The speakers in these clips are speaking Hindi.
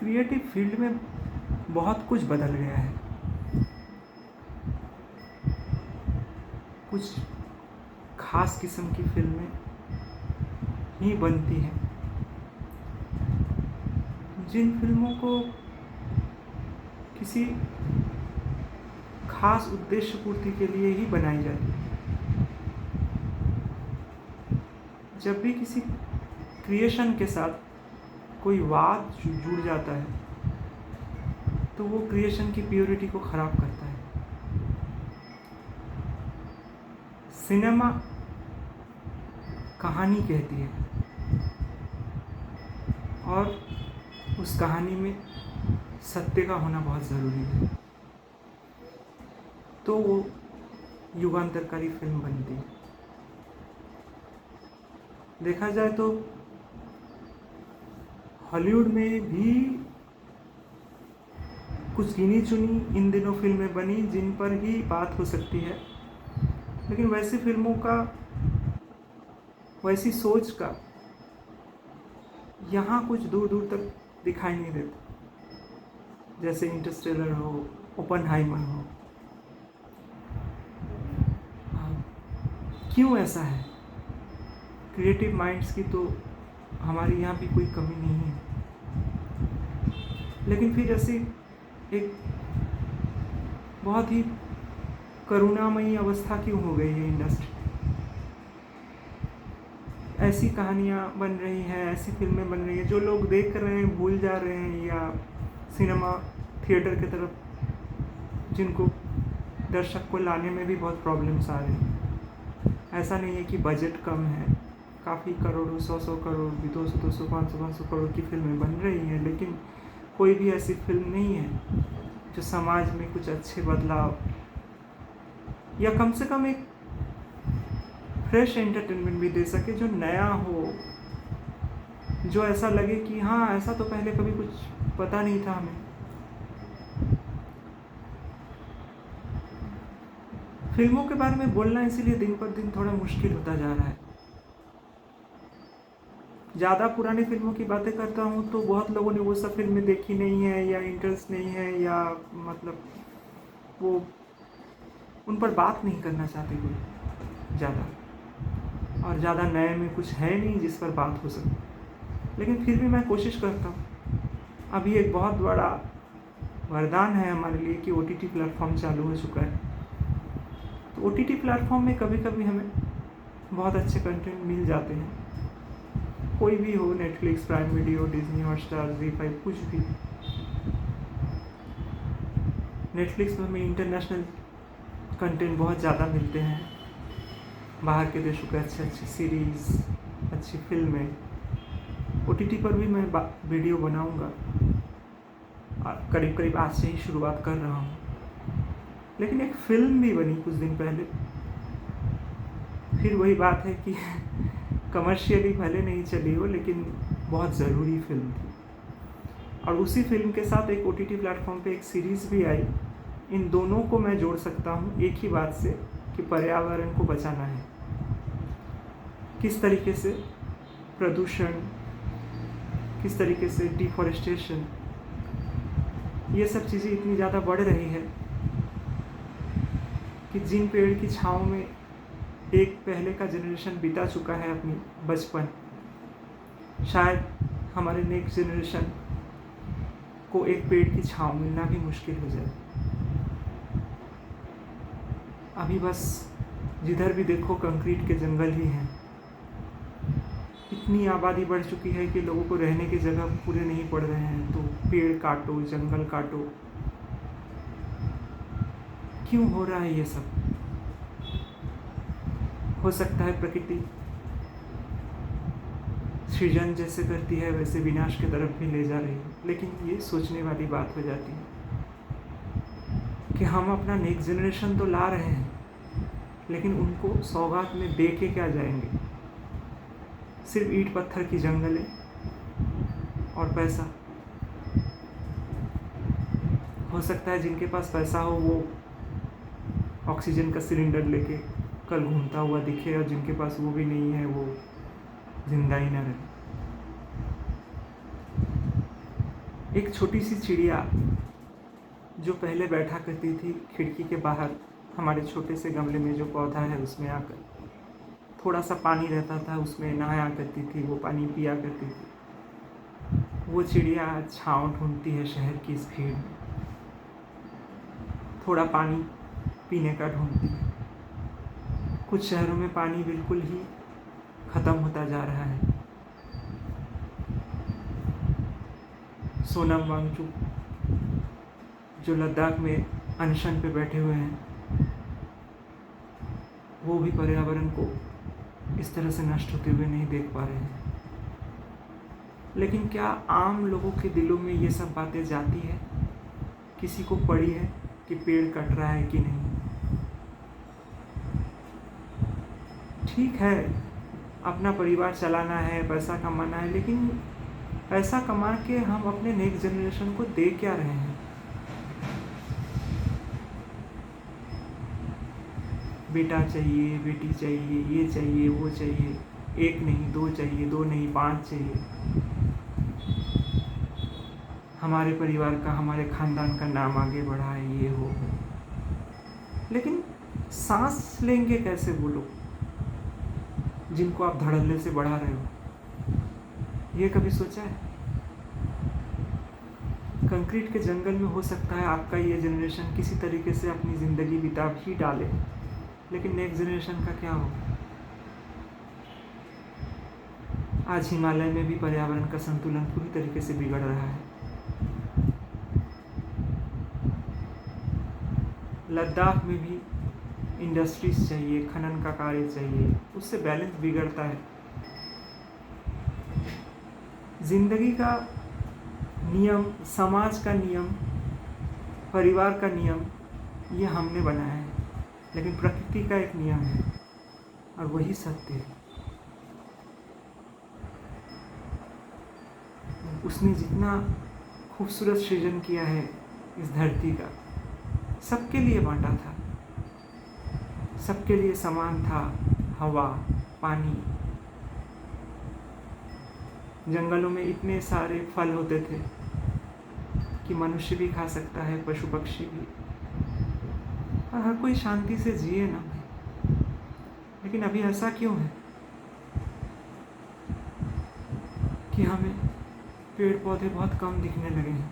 क्रिएटिव फील्ड में बहुत कुछ बदल गया है। कुछ खास किस्म की फिल्में ही बनती हैं, जिन फिल्मों को किसी खास उद्देश्य पूर्ति के लिए ही बनाई जाती है। जब भी किसी क्रिएशन के साथ कोई वाद जुड़ जाता है तो वो क्रिएशन की प्योरिटी को ख़राब करता है। सिनेमा कहानी कहती है और उस कहानी में सत्य का होना बहुत ज़रूरी है, तो वो युगांतरकारी फिल्म बनती है। देखा जाए तो हॉलीवुड में भी कुछ गिनी चुनी इन दिनों फिल्में बनी जिन पर ही बात हो सकती है, लेकिन वैसी फिल्मों का, वैसी सोच का यहाँ कुछ दूर दूर तक दिखाई नहीं देता। जैसे इंटरस्टेलर हो, ओपनहाइमर हो। क्यों ऐसा है? क्रिएटिव माइंड्स की तो हमारे यहाँ भी कोई कमी नहीं है, लेकिन फिर ऐसी एक बहुत ही करुणामयी अवस्था क्यों हो गई है इंडस्ट्री? ऐसी कहानियाँ बन रही हैं, ऐसी फिल्में बन रही हैं जो लोग देख रहे हैं, भूल जा रहे हैं, या सिनेमा थिएटर की तरफ जिनको दर्शक को लाने में भी बहुत प्रॉब्लम्स आ रही हैं। ऐसा नहीं है कि बजट कम है, काफ़ी करोड़ों, 100 करोड़, 200, 500 करोड़ की फिल्में बन रही हैं, लेकिन कोई भी ऐसी फिल्म नहीं है जो समाज में कुछ अच्छे बदलाव या कम से कम एक फ्रेश एंटरटेनमेंट भी दे सके, जो नया हो, जो ऐसा लगे कि हाँ, ऐसा तो पहले कभी कुछ पता नहीं था हमें। फिल्मों के बारे में बोलना इसीलिए दिन पर दिन थोड़ा मुश्किल होता जा रहा है। ज़्यादा पुरानी फिल्मों की बातें करता हूँ तो बहुत लोगों ने वो सब फिल्में देखी नहीं है, या इंटरेस्ट नहीं है, या मतलब वो उन पर बात नहीं करना चाहते कोई ज़्यादा, और ज़्यादा नए में कुछ है नहीं जिस पर बात हो सके। लेकिन फिर भी मैं कोशिश करता हूँ। अभी एक बहुत बड़ा वरदान है हमारे लिए कि OTT प्लेटफॉर्म चालू हो चुका है। तो OTT प्लेटफॉर्म में कभी कभी हमें बहुत अच्छे कंटेंट मिल जाते हैं, कोई भी हो, Netflix, prime video, Disney Hotstar, ZEE5, कुछ भी। नेटफ्लिक्स में हमें इंटरनेशनल कंटेंट बहुत ज़्यादा मिलते हैं, बाहर के देशों के अच्छे अच्छे सीरीज़, अच्छी फिल्में। OTT पर भी मैं वीडियो बनाऊंगा, करीब करीब आज से ही शुरुआत कर रहा हूँ। लेकिन एक फ़िल्म भी बनी कुछ दिन पहले। फिर वही बात है कि कमर्शियली भले नहीं चली हो, लेकिन बहुत ज़रूरी फिल्म थी, और उसी फिल्म के साथ एक OTT प्लेटफॉर्म पे एक सीरीज़ भी आई। इन दोनों को मैं जोड़ सकता हूँ एक ही बात से कि पर्यावरण को बचाना है। किस तरीके से प्रदूषण, किस तरीके से डिफॉरेस्टेशन, ये सब चीज़ें इतनी ज़्यादा बढ़ रही है कि जिन पेड़ की छाँव में एक पहले का जनरेशन बिता चुका है अपनी बचपन, शायद हमारे नेक्स्ट जनरेशन को एक पेड़ की छाँव मिलना भी मुश्किल हो जाए। अभी बस जिधर भी देखो कंक्रीट के जंगल ही हैं। इतनी आबादी बढ़ चुकी है कि लोगों को रहने की जगह पूरे नहीं पड़ रहे हैं, तो पेड़ काटो, जंगल काटो। क्यों हो रहा है ये सब? हो सकता है प्रकृति सृजन जैसे करती है वैसे विनाश की तरफ भी ले जा रही है, लेकिन ये सोचने वाली बात हो जाती है कि हम अपना नेक्स्ट जनरेशन तो ला रहे हैं, लेकिन उनको सौगात में दे के क्या जाएंगे? सिर्फ ईंट पत्थर की जंगलें और पैसा। हो सकता है जिनके पास पैसा हो वो ऑक्सीजन का सिलेंडर लेके कल घूमता हुआ दिखे, और जिनके पास वो भी नहीं है वो जिंदा ही न रहे। एक छोटी सी चिड़िया जो पहले बैठा करती थी खिड़की के बाहर हमारे छोटे से गमले में जो पौधा है उसमें आकर, थोड़ा सा पानी रहता था उसमें नहाया करती थी, वो पानी पिया करती थी। वो चिड़िया छाँव ढूंढती है शहर की इस भीड़ में, थोड़ा पानी पीने का ढूंढती है। कुछ शहरों में पानी बिल्कुल ही ख़त्म होता जा रहा है। सोनम वांगचुक जो लद्दाख में अनशन पे बैठे हुए हैं, वो भी पर्यावरण को इस तरह से नष्ट होते हुए नहीं देख पा रहे हैं। लेकिन क्या आम लोगों के दिलों में ये सब बातें जाती है? किसी को पड़ी है कि पेड़ कट रहा है कि नहीं? ठीक है, अपना परिवार चलाना है, पैसा कमाना है, लेकिन पैसा कमा के हम अपने नेक्स्ट जनरेशन को दे क्या रहे हैं? बेटा चाहिए, बेटी चाहिए, ये चाहिए, वो चाहिए, एक नहीं दो चाहिए, दो नहीं 5 चाहिए। हमारे परिवार का, हमारे खानदान का नाम आगे बढ़ा है, ये हो। लेकिन सांस लेंगे कैसे वो लोग जिनको आप धड़ल्ले से बढ़ा रहे हो? ये कभी सोचा है? कंक्रीट के जंगल में हो सकता है आपका ये जनरेशन किसी तरीके से अपनी ज़िंदगी बिता भी डाले, लेकिन नेक्स्ट जनरेशन का क्या हो? आज हिमालय में भी पर्यावरण का संतुलन पूरी तरीके से बिगड़ रहा है। लद्दाख में भी इंडस्ट्रीज चाहिए, खनन का कार्य चाहिए, उससे बैलेंस बिगड़ता है। जिंदगी का नियम, समाज का नियम, परिवार का नियम, ये हमने बनाया है, लेकिन प्रकृति का एक नियम है और वही सत्य है। उसने जितना खूबसूरत सृजन किया है इस धरती का, सबके लिए बांटा था, सबके लिए समान था। हवा, पानी, जंगलों में इतने सारे फल होते थे कि मनुष्य भी खा सकता है, पशु पक्षी भी, और हर कोई शांति से जिए ना। लेकिन अभी ऐसा क्यों है कि हमें पेड़ पौधे बहुत कम दिखने लगे हैं?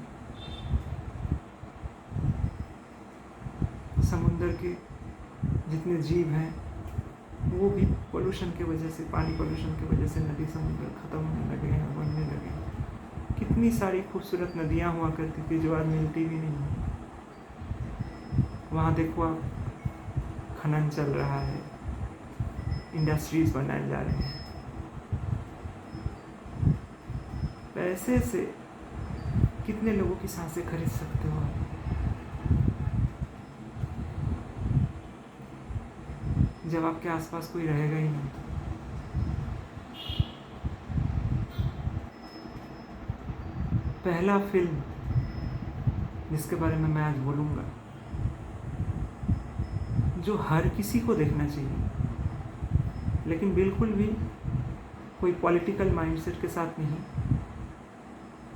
समुद्र के जितने जीव हैं वो भी पोल्यूशन की वजह से, पानी पोल्यूशन की वजह से नदी समुद्र ख़त्म होने लगे हैं, बनने लगे हैं। कितनी सारी खूबसूरत नदियाँ हुआ करती थी जो आज मिलती भी नहीं है। वहाँ देखो आप, खनन चल रहा है, इंडस्ट्रीज बनाए जा रहे हैं। पैसे से कितने लोगों की सांसें खरीद सकते हो आप? जब आपके आसपास कोई रहेगा ही नहीं। पहला फिल्म जिसके बारे में मैं आज बोलूँगा, जो हर किसी को देखना चाहिए, लेकिन बिल्कुल भी कोई पॉलिटिकल माइंडसेट के साथ नहीं,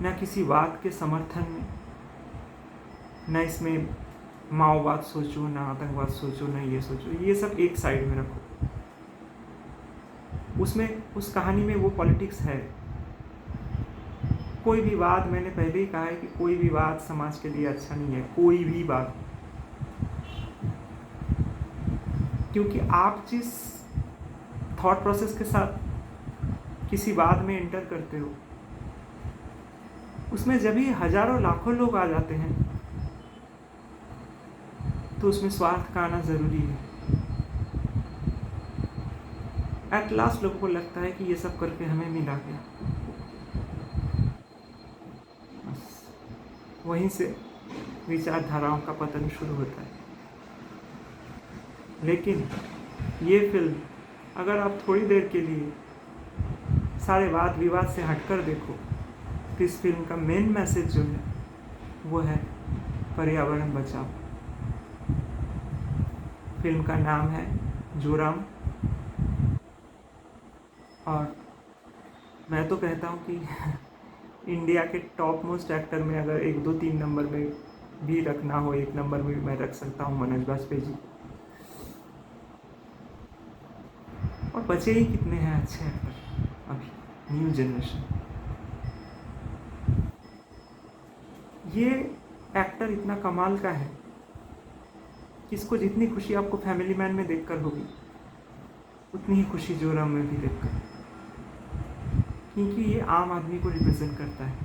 ना किसी बात के समर्थन में, ना इसमें माओवाद सोचो, ना आतंकवाद सोचो, ना ये सोचो, ये सब एक साइड में रखो। उसमें, उस कहानी में वो पॉलिटिक्स है। कोई भी बात, मैंने पहले ही कहा है कि कोई भी बात समाज के लिए अच्छा नहीं है, कोई भी बात। क्योंकि आप जिस थॉट प्रोसेस के साथ किसी बात में एंटर करते हो, उसमें जब भी हजारों लाखों लोग आ जाते हैं तो उसमें स्वार्थ का आना ज़रूरी है। एट लास्ट लोगों को लगता है कि ये सब करके हमें मिला गया, बस वहीं से विचारधाराओं का पतन शुरू होता है। लेकिन ये फिल्म अगर आप थोड़ी देर के लिए सारे वाद विवाद से हटकर देखो, तो इस फिल्म का मेन मैसेज जो है वो है पर्यावरण बचाओ। फिल्म का नाम है जोराम, और मैं तो कहता हूँ कि इंडिया के टॉप मोस्ट एक्टर में अगर 1 2 3 नंबर में भी रखना हो, 1 नंबर में भी मैं रख सकता हूँ मनोज बाजपेयी जी। और बचे ही कितने हैं अच्छे एक्टर अभी न्यू जनरेशन। ये एक्टर इतना कमाल का है कि इसको जितनी खुशी आपको फैमिली मैन में देखकर होगी उतनी ही खुशी जोराम में भी देखकर, क्योंकि ये आम आदमी को रिप्रेजेंट करता है।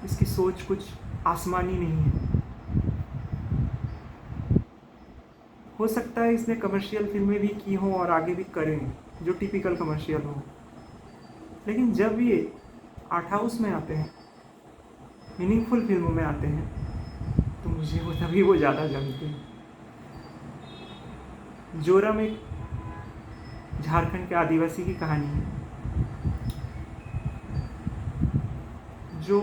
इसकी सोच कुछ आसमानी नहीं है। हो सकता है इसने कमर्शियल फिल्में भी की हों और आगे भी करें जो टिपिकल कमर्शियल हो, लेकिन जब ये आर्ट हाउस में आते हैं, मीनिंगफुल फिल्मों में आते हैं, तो मुझे वो तभी वो ज़्यादा जमते हैं। जोरम एक झारखंड के आदिवासी की कहानी है जो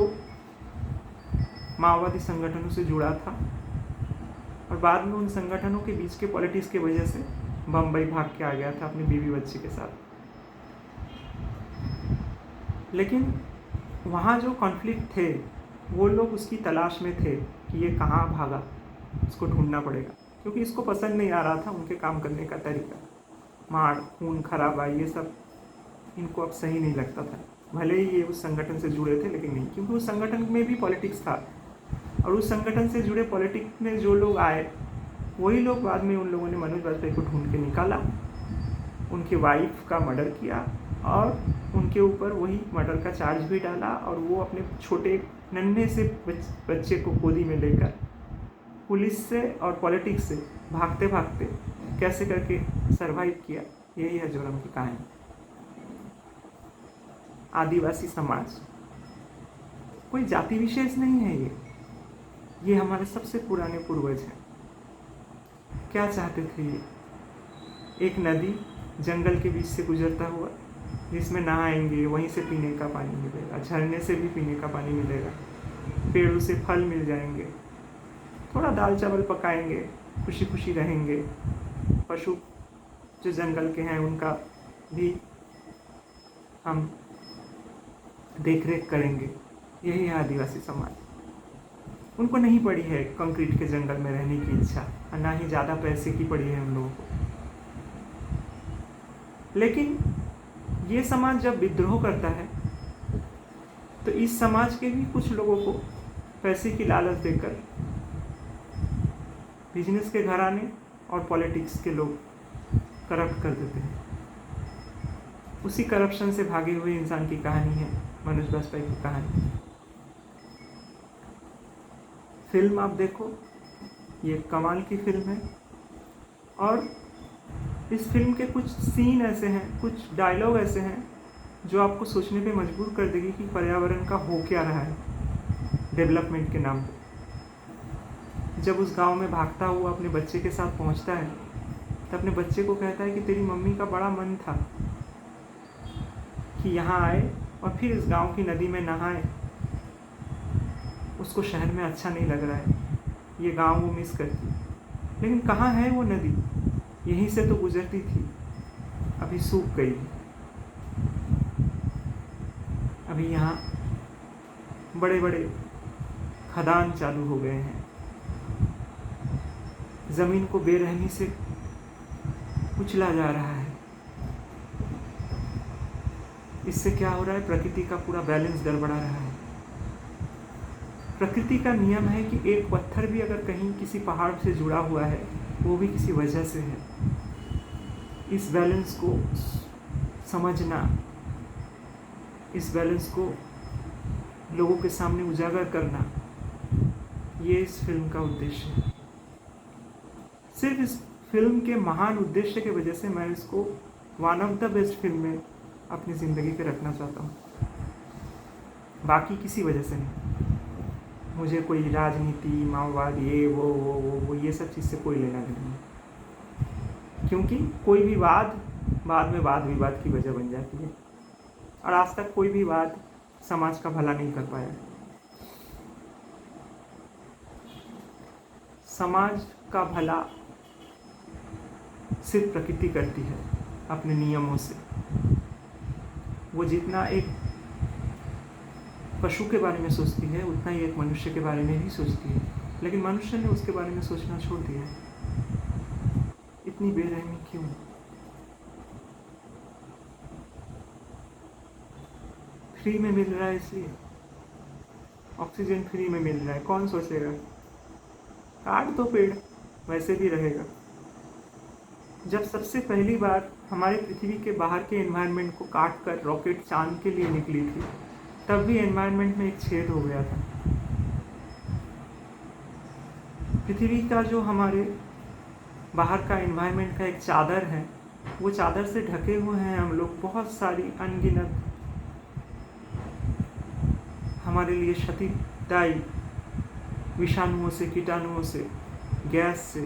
माओवादी संगठनों से जुड़ा था और बाद में उन संगठनों के बीच के पॉलिटिक्स की वजह से बम्बई भाग के आ गया था अपनी बीवी बच्चे के साथ। लेकिन वहाँ जो कॉन्फ्लिक्ट थे वो लोग उसकी तलाश में थे कि ये कहाँ भागा, उसको ढूंढना पड़ेगा, क्योंकि इसको पसंद नहीं आ रहा था उनके काम करने का तरीका। मार खून खराबा ये सब इनको अब सही नहीं लगता था। भले ही ये उस संगठन से जुड़े थे लेकिन नहीं, क्योंकि उस संगठन में भी पॉलिटिक्स था और उस संगठन से जुड़े पॉलिटिक्स में जो लोग आए वही लोग बाद में उन लोगों ने मनोज बाजपेयी को ढूंढ के निकाला, उनकी वाइफ का मर्डर किया और उनके ऊपर वही मर्डर का चार्ज भी डाला और वो अपने छोटे नन्हे से बच्चे को गोदी में लेकर पुलिस से और पॉलिटिक्स से भागते भागते कैसे करके सरवाइव किया। यही है जोरम की कहानी। आदिवासी समाज कोई जाति विशेष नहीं है, ये हमारे सबसे पुराने पूर्वज हैं। क्या चाहते थे ये? एक नदी जंगल के बीच से गुजरता हुआ जिसमें नहाएंगे, वहीं से पीने का पानी मिलेगा, झरने से भी पीने का पानी मिलेगा, पेड़ों से फल मिल जाएंगे, थोड़ा दाल चावल पकाएंगे, खुशी खुशी रहेंगे, पशु जो जंगल के हैं उनका भी हम देख रेख करेंगे। यही है आदिवासी समाज। उनको नहीं पड़ी है कंक्रीट के जंगल में रहने की इच्छा और ना ही ज़्यादा पैसे की पड़ी है उन लोगों को। लेकिन ये समाज जब विद्रोह करता है तो इस समाज के भी कुछ लोगों को पैसे की लालच देकर बिजनेस के घराने और पॉलिटिक्स के लोग करप्ट कर देते हैं। उसी करप्शन से भागे हुए इंसान की कहानी है मनोज बाजपेयी की कहानी। फिल्म आप देखो, ये कमाल की फिल्म है और इस फिल्म के कुछ सीन ऐसे हैं, कुछ डायलॉग ऐसे हैं जो आपको सोचने पे मजबूर कर देगी कि पर्यावरण का हो क्या रहा है डेवलपमेंट के नाम पे। जब उस गांव में भागता हुआ अपने बच्चे के साथ पहुंचता है तो अपने बच्चे को कहता है कि तेरी मम्मी का बड़ा मन था कि यहाँ आए और फिर इस गांव की नदी में नहाए। उसको शहर में अच्छा नहीं लग रहा है, ये गांव वो मिस करती, लेकिन कहाँ है वो नदी? यहीं से तो गुजरती थी, अभी सूख गई। अभी यहाँ बड़े बड़े खदान चालू हो गए हैं, ज़मीन को बेरहमी से कुचला जा रहा है। इससे क्या हो रहा है? प्रकृति का पूरा बैलेंस गड़बड़ा रहा है। प्रकृति का नियम है कि एक पत्थर भी अगर कहीं किसी पहाड़ से जुड़ा हुआ है वो भी किसी वजह से है। इस बैलेंस को समझना, इस बैलेंस को लोगों के सामने उजागर करना, ये इस फिल्म का उद्देश्य है। सिर्फ इस फिल्म के महान उद्देश्य की वजह से मैं इसको one of the best film में अपनी ज़िंदगी पे रखना चाहता हूँ, बाकी किसी वजह से नहीं। मुझे कोई राजनीति, माओवाद, ये वो ये सब चीज़ से कोई लेना देना नहीं, क्योंकि कोई भी वाद बाद में वाद विवाद की वजह बन जाती है और आज तक कोई भी वाद समाज का भला नहीं कर पाया। समाज का भला सिर्फ प्रकृति करती है अपने नियमों से। वो जितना एक पशु के बारे में सोचती है उतना ही एक मनुष्य के बारे में भी सोचती है, लेकिन मनुष्य ने उसके बारे में सोचना छोड़ दिया है। इतनी बेरहमी क्यों? फ्री में मिल रहा है इसलिए, ऑक्सीजन फ्री में मिल रहा है, कौन सोचेगा? काट दो पेड़, वैसे भी रहेगा। जब सबसे पहली बार हमारे पृथ्वी के बाहर के एनवायरनमेंट को काट कर रॉकेट चांद के लिए निकली थी, तब भी एनवायरनमेंट में एक छेद हो गया था। पृथ्वी का जो हमारे बाहर का एनवायरनमेंट का एक चादर है, वो चादर से ढके हुए हैं हम लोग बहुत सारी अनगिनत हमारे लिए क्षतिदायी विषाणुओं से, कीटाणुओं से, गैस से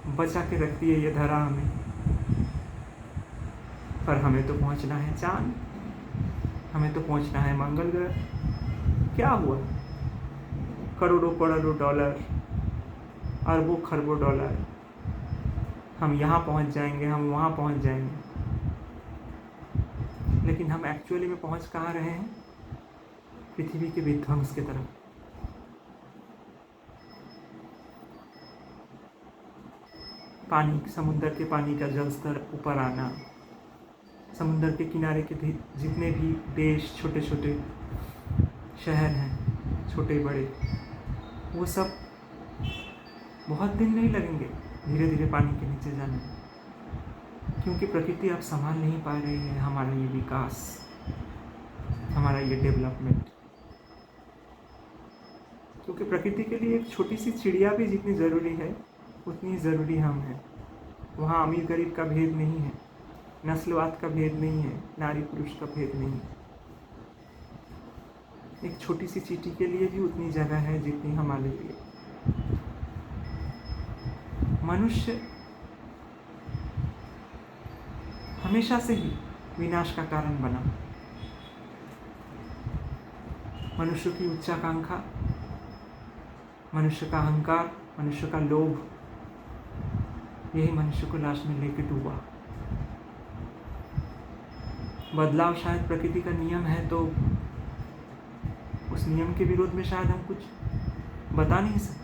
बचा के रखती है ये धरा हमें। पर हमें तो पहुंचना है चांद, हमें तो पहुंचना है मंगल ग्रह। क्या हुआ? करोड़ों करोड़ों डॉलर, अरबों खरबों डॉलर, हम यहाँ पहुंच जाएंगे, हम वहाँ पहुंच जाएंगे, लेकिन हम एक्चुअली में पहुंच कहाँ रहे हैं? पृथ्वी के विध्वंस की तरफ। पानी, समुद्र के पानी का जल स्तर ऊपर आना, समुद्र के किनारे के जितने भी देश, छोटे छोटे शहर हैं, छोटे बड़े, वो सब बहुत दिन नहीं लगेंगे धीरे धीरे पानी के नीचे जाने, क्योंकि प्रकृति अब संभाल नहीं पा रही है हमारा ये विकास, हमारा ये डेवलपमेंट। क्योंकि प्रकृति के लिए एक छोटी सी चिड़िया भी जितनी ज़रूरी है उतनी ज़रूरी हम हैं। वहाँ अमीर गरीब का भेद नहीं है, नस्लवाद का भेद नहीं है, नारी पुरुष का भेद नहीं है। एक छोटी सी चींटी के लिए भी उतनी जगह है जितनी हमारे लिए। मनुष्य हमेशा से ही विनाश का कारण बना। मनुष्य की उच्चाकांक्षा, मनुष्य का अहंकार, मनुष्य का लोभ, यही मनुष्य को लास्ट में लेके डूबा। बदलाव शायद प्रकृति का नियम है, तो उस नियम के विरोध में शायद हम कुछ बता नहीं सकते,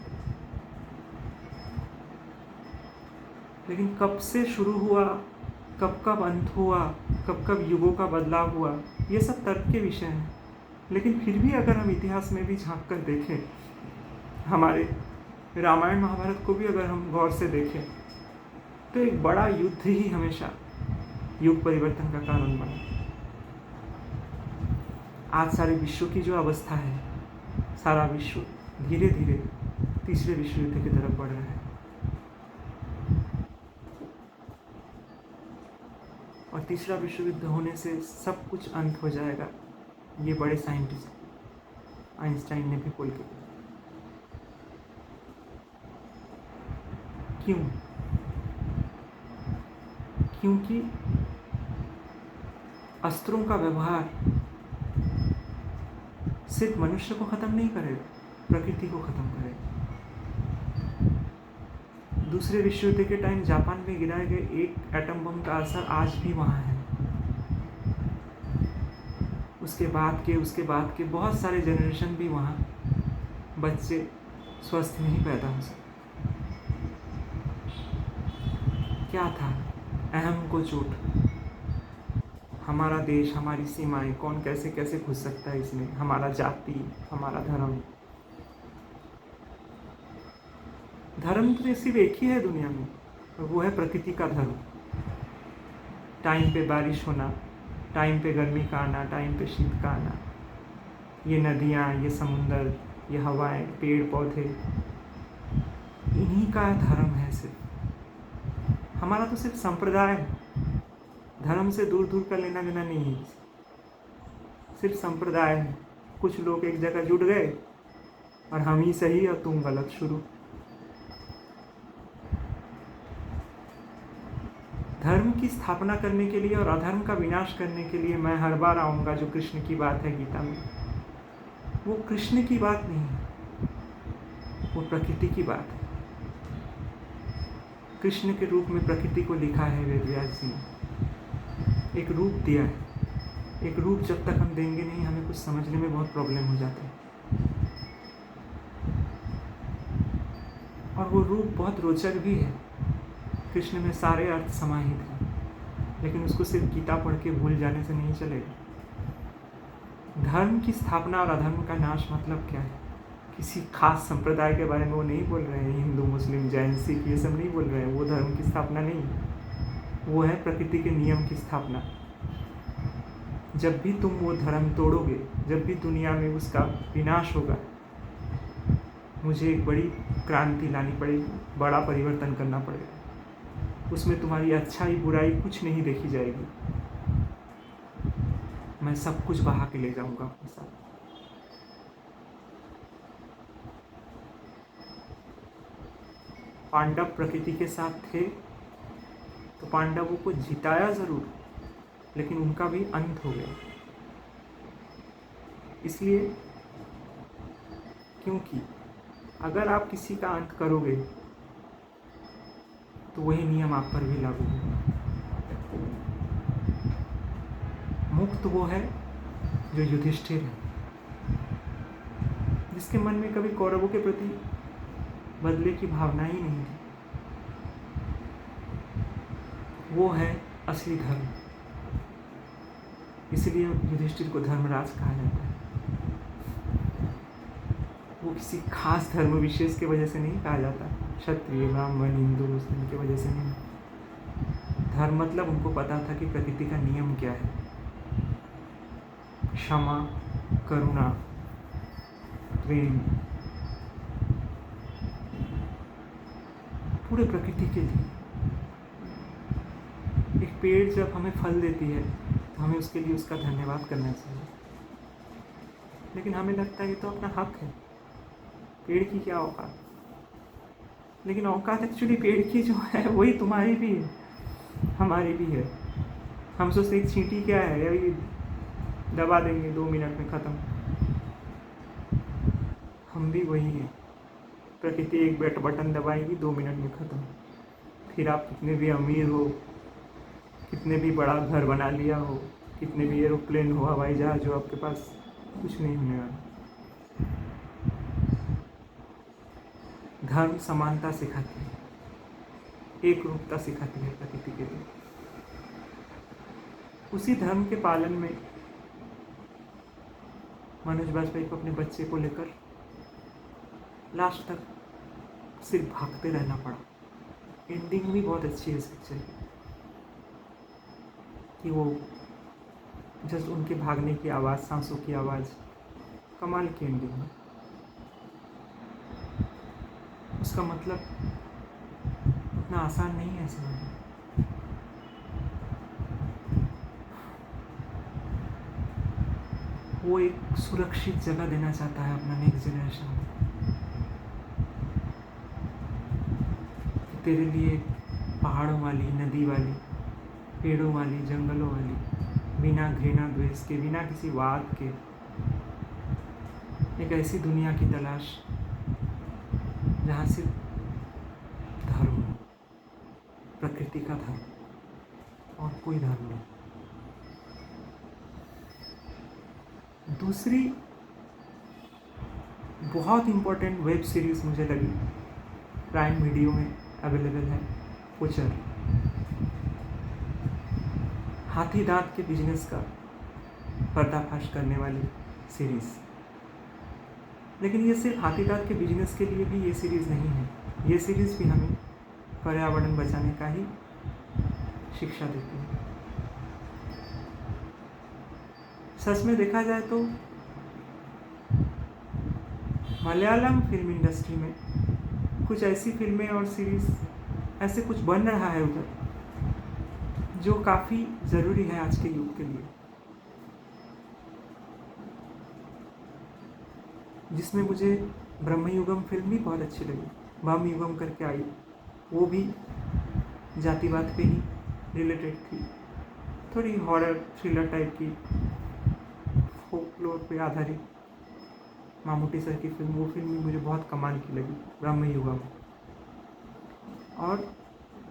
लेकिन कब से शुरू हुआ, कब कब अंत हुआ, कब कब युगों का बदलाव हुआ, ये सब तर्क के विषय हैं। लेकिन फिर भी अगर हम इतिहास में भी झांक कर देखें, हमारे रामायण महाभारत को भी अगर हम गौर से देखें, तो एक बड़ा युद्ध ही हमेशा युग परिवर्तन का कारण बना। आज सारे विश्व की जो अवस्था है, सारा विश्व धीरे धीरे तीसरे विश्व युद्ध की तरफ बढ़ रहा है। और तीसरा विश्व युद्ध होने से सब कुछ अंत हो जाएगा, ये बड़े साइंटिस्ट आइंस्टाइन ने भी बोल के। क्यों? क्योंकि अस्त्रों का व्यवहार सिर्फ मनुष्य को खत्म नहीं करेगा, प्रकृति को खत्म करेगा। दूसरे विश्व युद्ध के टाइम जापान में गिराए गए एक एटम बम का असर आज भी वहाँ है। उसके बाद के बहुत सारे जनरेशन भी वहाँ बच्चे स्वस्थ नहीं पैदा हो सकते। क्या था? अहम को चोट। हमारा देश, हमारी सीमाएं, कौन कैसे कैसे घुस सकता है इसमें, हमारा जाति, हमारा धर्म। धर्म तो सिर्फ एक ही है दुनिया में, और वो है प्रकृति का धर्म। टाइम पे बारिश होना, टाइम पे गर्मी का आना, टाइम पे शीत का आना, ये नदियाँ, ये समुंदर, ये हवाएं, पेड़ पौधे, इन्हीं का धर्म है सिर्फ। हमारा तो सिर्फ संप्रदाय है, धर्म से दूर दूर का लेना देना नहीं है, सिर्फ संप्रदाय है। कुछ लोग एक जगह जुट गए और हम ही सही और तुम गलत शुरू। धर्म की स्थापना करने के लिए और अधर्म का विनाश करने के लिए मैं हर बार आऊँगा जो कृष्ण की बात है गीता में। वो कृष्ण की बात नहीं है, वो प्रकृति की बात है। कृष्ण के रूप में प्रकृति को लिखा है वेद व्यास जी ने, एक रूप दिया है। एक रूप जब तक हम देंगे नहीं, हमें कुछ समझने में बहुत प्रॉब्लम हो जाता है। और वो रूप बहुत रोचक भी है। कृष्ण में सारे अर्थ समाहित हैं, लेकिन उसको सिर्फ गीता पढ़ के भूल जाने से नहीं चलेगा। धर्म की स्थापना और अधर्म का नाश मतलब क्या है? किसी खास संप्रदाय के बारे में वो नहीं बोल रहे हैं, हिंदू मुस्लिम जैन सिख ये सब नहीं बोल रहे हैं। वो धर्म की स्थापना नहीं, वो है प्रकृति के नियम की स्थापना। जब भी तुम वो धर्म तोड़ोगे, जब भी दुनिया में उसका विनाश होगा, मुझे एक बड़ी क्रांति लानी पड़ेगी, बड़ा परिवर्तन करना पड़ेगा। उसमें तुम्हारी अच्छाई बुराई कुछ नहीं देखी जाएगी। मैं सब कुछ बहा के ले जाऊंगा अपने साथ। पांडव प्रकृति के साथ थे तो पांडवों को जिताया जरूर, लेकिन उनका भी अंत हो गया। इसलिए क्योंकि अगर आप किसी का अंत करोगे तो वही नियम आप पर भी लागू होगा। मुक्त वो है जो युधिष्ठिर है, जिसके मन में कभी कौरवों के प्रति बदले की भावना ही नहीं थी। वो है असली धर्म। इसलिए युधिष्ठिर को धर्मराज कहा जाता है। वो किसी खास धर्म विशेष के वजह से नहीं कहा जाता, क्षत्रिय ब्राह्मण हिंदू मुस्लिम की वजह से नहीं। धर्म मतलब उनको पता था कि प्रकृति का नियम क्या है। क्षमा, करुणा, प्रेम, पूरे प्रकृति के लिए। एक पेड़ जब हमें फल देती है तो हमें उसके लिए उसका धन्यवाद करना चाहिए, लेकिन हमें लगता है ये तो अपना हक है, पेड़ की क्या औकात। लेकिन औकात एक्चुअली पेड़ की जो है वही तुम्हारी भी है, हमारी भी है। हम सोचते एक चींटी क्या है, अभी दबा देंगे 2 मिनट में ख़त्म। हम भी वही हैं। प्रकृति एक बटन दबाएगी, 2 मिनट में ख़त्म। फिर आप कितने भी अमीर हो, कितने भी बड़ा घर बना लिया हो, कितने भी एरोप्लेन हो, हवाई जहाज हो, आपके पास कुछ नहीं होने वाला। धर्म समानता सिखाती है, एक रूपता सिखाती है प्रकृति के लिए। उसी धर्म के पालन में मनोज वाजपेयी को अपने बच्चे को लेकर लास्ट तक सिर्फ भागते रहना पड़ा। एंडिंग भी बहुत अच्छी है इस पिक्चर की, कि वो जस्ट उनके भागने की आवाज़, सांसों की आवाज़, कमाल की एंडिंग है। उसका मतलब उतना आसान नहीं है समझना। वो एक सुरक्षित जगह देना चाहता है अपना नेक्स्ट जनरेशन को। तेरे लिए पहाड़ों वाली, नदी वाली, पेड़ों वाली, जंगलों वाली, बिना घृणा द्वेष के, बिना किसी वाद के, एक ऐसी दुनिया की तलाश जहाँ सिर्फ धर्म हो, प्रकृति का धर्म और कोई धर्म नहीं। दूसरी बहुत इम्पोर्टेंट वेब सीरीज़ मुझे लगी, प्राइम वीडियो में अवेलेबल है, पोचर। हाथी दांत के बिजनेस का पर्दाफाश करने वाली सीरीज़। लेकिन ये सिर्फ हाथी दांत के बिजनेस के लिए भी ये सीरीज़ नहीं है। ये सीरीज़ भी हमें पर्यावरण बचाने का ही शिक्षा देती है। सच में देखा जाए तो मलयालम फिल्म इंडस्ट्री में कुछ ऐसी फिल्में और सीरीज़ ऐसे कुछ बन रहा है उधर, जो काफ़ी ज़रूरी है आज के युग के लिए। जिसमें मुझे ब्रह्मयुगम फिल्म भी बहुत अच्छी लगी। ब्रह्मयुगम करके आई, वो भी जातिवाद पे ही रिलेटेड थी, थोड़ी हॉरर थ्रिलर टाइप की, फोकलोर पे आधारित मामूटी सर की फिल्म। वो फिल्म भी मुझे बहुत कमाल की लगी, ब्रह्मयुगम। और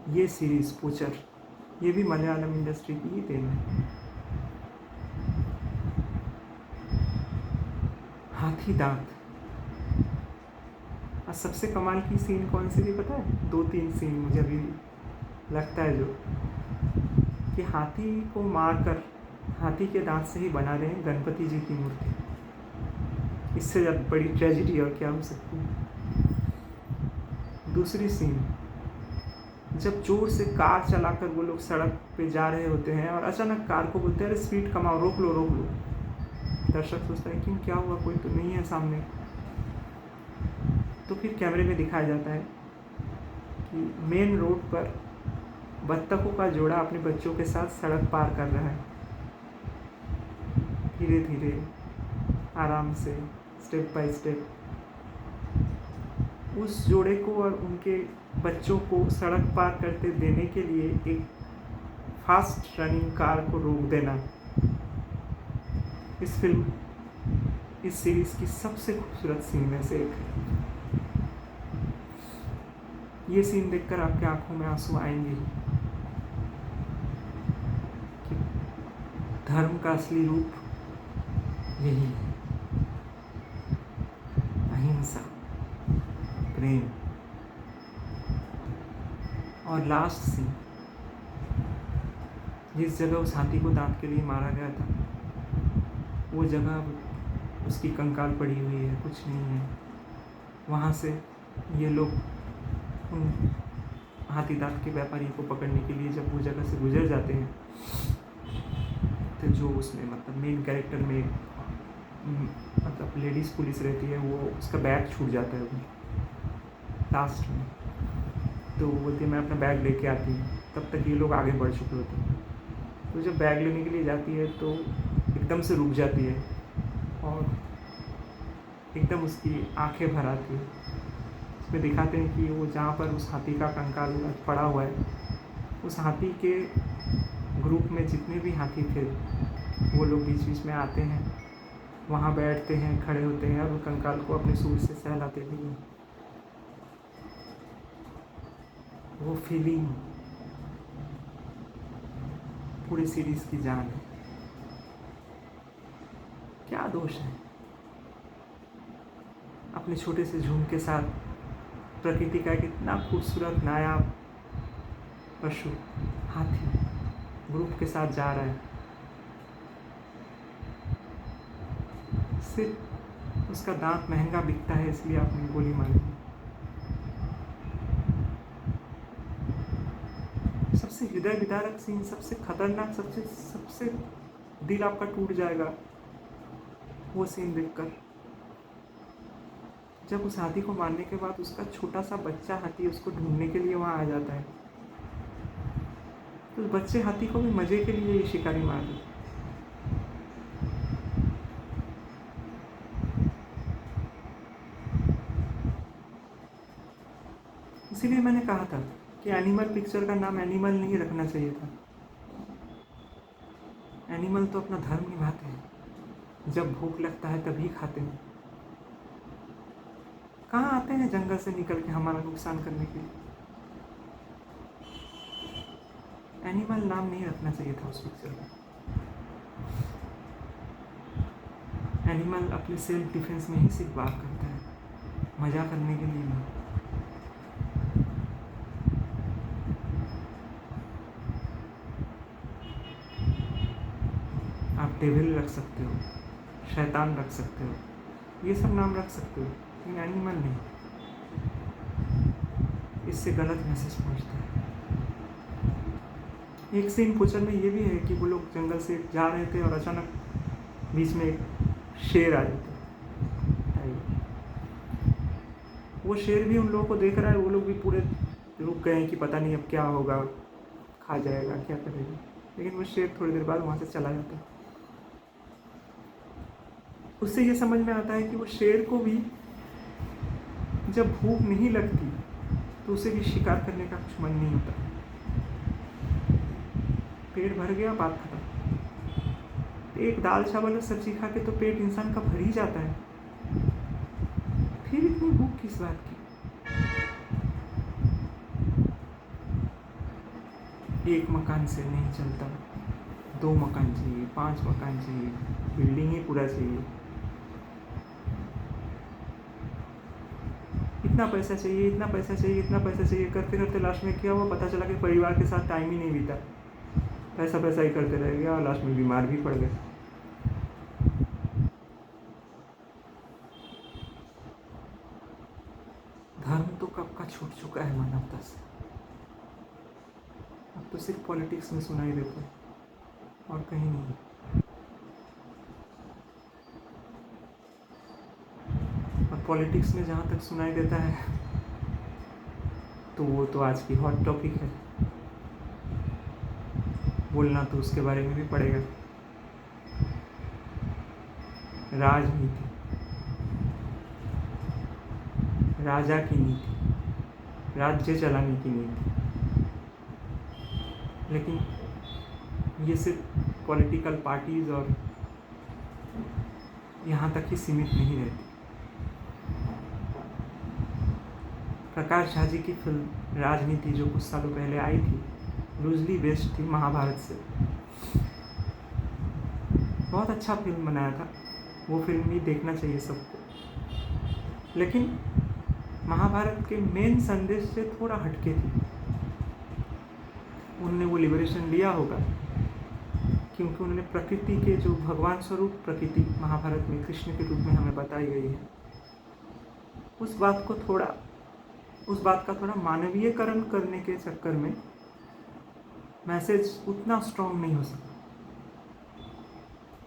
ये सीरीज़ पोचर, ये भी मलयालम इंडस्ट्री की ही देन है। हाथी दांत। और सबसे कमाल की सीन कौन सी थी पता है? 2-3 सीन मुझे अभी लगता है, जो कि हाथी को मारकर हाथी के दांत से ही बना रहे हैं गणपति जी की मूर्ति। इससे ज़्यादा बड़ी ट्रेजिडी और क्या हो सकती है। दूसरी सीन, जब जोर से कार चलाकर वो लोग सड़क पे जा रहे होते हैं और अचानक कार को बोलते हैं अरे स्पीड कमाओ, रोक लो रोक लो। दर्शक सोचता है कि क्या हुआ, कोई तो नहीं है सामने। तो फिर कैमरे में दिखाया जाता है कि मेन रोड पर बत्तखों का जोड़ा अपने बच्चों के साथ सड़क पार कर रहा है, धीरे धीरे, आराम से, स्टेप बाय स्टेप। उस जोड़े को और उनके बच्चों को सड़क पार करते देने के लिए एक फास्ट रनिंग कार को रोक देना इस सीरीज़ की सबसे खूबसूरत सीन में से एक है। ये सीन देखकर आपके आंखों में आंसू आएंगे कि धर्म का असली रूप यही है, अहिंसा, प्रेम। और लास्ट सीन, जिस जगह उस हाथी को दांत के लिए मारा गया था, वो जगह उसकी कंकाल पड़ी हुई है, कुछ नहीं है। वहाँ से ये लोग उन हाथी दांत के व्यापारी को पकड़ने के लिए जब वो जगह से गुजर जाते हैं, तो जो उसमें मतलब मेन कैरेक्टर में मतलब लेडीज़ पुलिस रहती है, वो उसका बैग छूट जाता है वो लास्ट में। तो वो बोलती है मैं अपना बैग लेके आती हूँ, तब तक ये लोग आगे बढ़ चुके होते हैं। तो जब बैग लेने के लिए जाती है तो एकदम से रुक जाती है और एकदम उसकी आंखें भर आती है। उसमें दिखाते हैं कि वो जहाँ पर उस हाथी का कंकाल पड़ा हुआ है, उस हाथी के ग्रुप में जितने भी हाथी थे, वो लोग बीच बीच में आते हैं, वहाँ बैठते हैं, खड़े होते हैं और उस कंकाल को अपने सूर से सहलाते भी हैं। वो फीलिंग पूरी सीरीज़ की जान है। क्या दोष है अपने छोटे से झुंड के साथ प्रकृति का एक इतना खूबसूरत नायाब पशु हाथी ग्रुप के साथ जा रहा है, सिर्फ उसका दांत महंगा बिकता है इसलिए आपने गोली मारी। सबसे हृदय विदारक सीन, सबसे खतरनाक, सबसे दिल आपका टूट जाएगा वो सीन देखकर, जब उस हाथी को मारने के बाद उसका छोटा सा बच्चा हाथी उसको ढूंढने के लिए वहाँ आ जाता है। तो उस बच्चे हाथी को भी मज़े के लिए ये शिकारी मार दी। इसीलिए मैंने कहा था कि एनिमल पिक्चर का नाम एनिमल नहीं रखना चाहिए था। एनिमल तो अपना धर्म निभाते हैं, जब भूख लगता है तभी खाते हैं। कहाँ आते हैं जंगल से निकल के हमारा नुकसान करने के लिए। एनिमल नाम नहीं रखना चाहिए था उस पिक्चर का। एनिमल अपने सेल्फ डिफेंस में ही सिर्फ बात करता है, मजा करने के लिए नहीं। आप डेविल रख सकते हो, शैतान रख सकते हो, ये सब नाम रख सकते हो, लेकिन एनिमल नहीं। इससे गलत मैसेज पहुंचता है। एक सीन पिक्चर में ये भी है कि वो लोग जंगल से जा रहे थे और अचानक बीच में एक शेर आ जाता है। वो शेर भी उन लोगों को देख रहा है, वो लोग भी पूरे रुक गए हैं कि पता नहीं अब क्या होगा, खा जाएगा, क्या करेगा। लेकिन वो शेर थोड़ी देर बाद वहाँ से चला जाता है। उससे ये समझ में आता है कि वो शेर को भी जब भूख नहीं लगती तो उसे भी शिकार करने का कुछ मन नहीं होता। पेट भर गया, बात खत्म। एक दाल चावल और सब्जी खा के तो पेट इंसान का भर ही जाता है, फिर इतनी भूख किस बात की। एक मकान से नहीं चलता, 2 मकान चाहिए, 5 मकान चाहिए, बिल्डिंग ही पूरा चाहिए। इतना पैसा चाहिए, इतना पैसा चाहिए, इतना पैसा चाहिए, करते करते लास्ट में क्या हुआ पता चला कि परिवार के साथ टाइम ही नहीं बीता, पैसा पैसा ही करते रह गया और लास्ट में बीमार भी पड़ गए। धर्म तो कब का छूट चुका है मानवता से, अब तो सिर्फ पॉलिटिक्स में सुनाई देता है और कहीं नहीं। और पॉलिटिक्स में जहाँ तक सुनाई देता है तो वो तो आज की हॉट टॉपिक है, बोलना तो उसके बारे में भी पड़ेगा। राजनीति, राजा की नीति, राज्य चलाने की नीति, लेकिन ये सिर्फ पॉलिटिकल पार्टीज और यहाँ तक ही सीमित नहीं रहती। प्रकाश झा जी की फिल्म राजनीति जो कुछ सालों पहले आई थी, लूजली बेस्ड थी महाभारत से, बहुत अच्छा फिल्म बनाया था, वो फिल्म भी देखना चाहिए सबको। लेकिन महाभारत के मेन संदेश से थोड़ा हटके थी। उन्होंने वो लिबरेशन लिया होगा क्योंकि उन्होंने प्रकृति के जो भगवान स्वरूप प्रकृति महाभारत में कृष्ण के रूप में हमें बताई गई है, उस बात का थोड़ा मानवीयकरण करने के चक्कर में मैसेज उतना स्ट्रॉन्ग नहीं हो सका।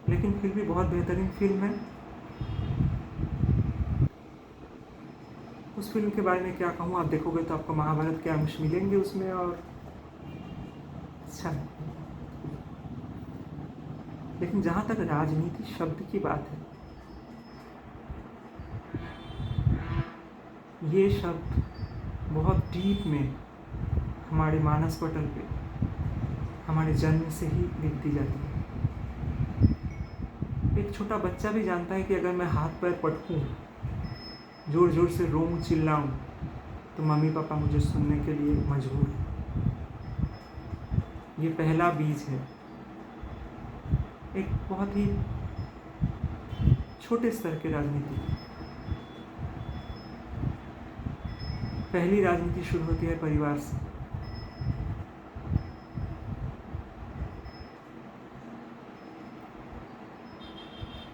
लेकिन फिर भी बहुत बेहतरीन फिल्म है। उस फिल्म के बारे में क्या कहूँ, आप देखोगे तो आपको महाभारत के अंश मिलेंगे उसमें और अच्छा है। लेकिन जहाँ तक राजनीति शब्द की बात है, ये शब्द बहुत डीप में हमारे मानस पटल पे हमारे जन्म से ही लिख दी जाती है। एक छोटा बच्चा भी जानता है कि अगर मैं हाथ पैर पटकूं, जोर जोर से रोऊं, चिल्लाऊं, तो मम्मी पापा मुझे सुनने के लिए मजबूर हैं। ये पहला बीज है, एक बहुत ही छोटे स्तर के राजनीति। पहली राजनीति शुरू होती है परिवार से।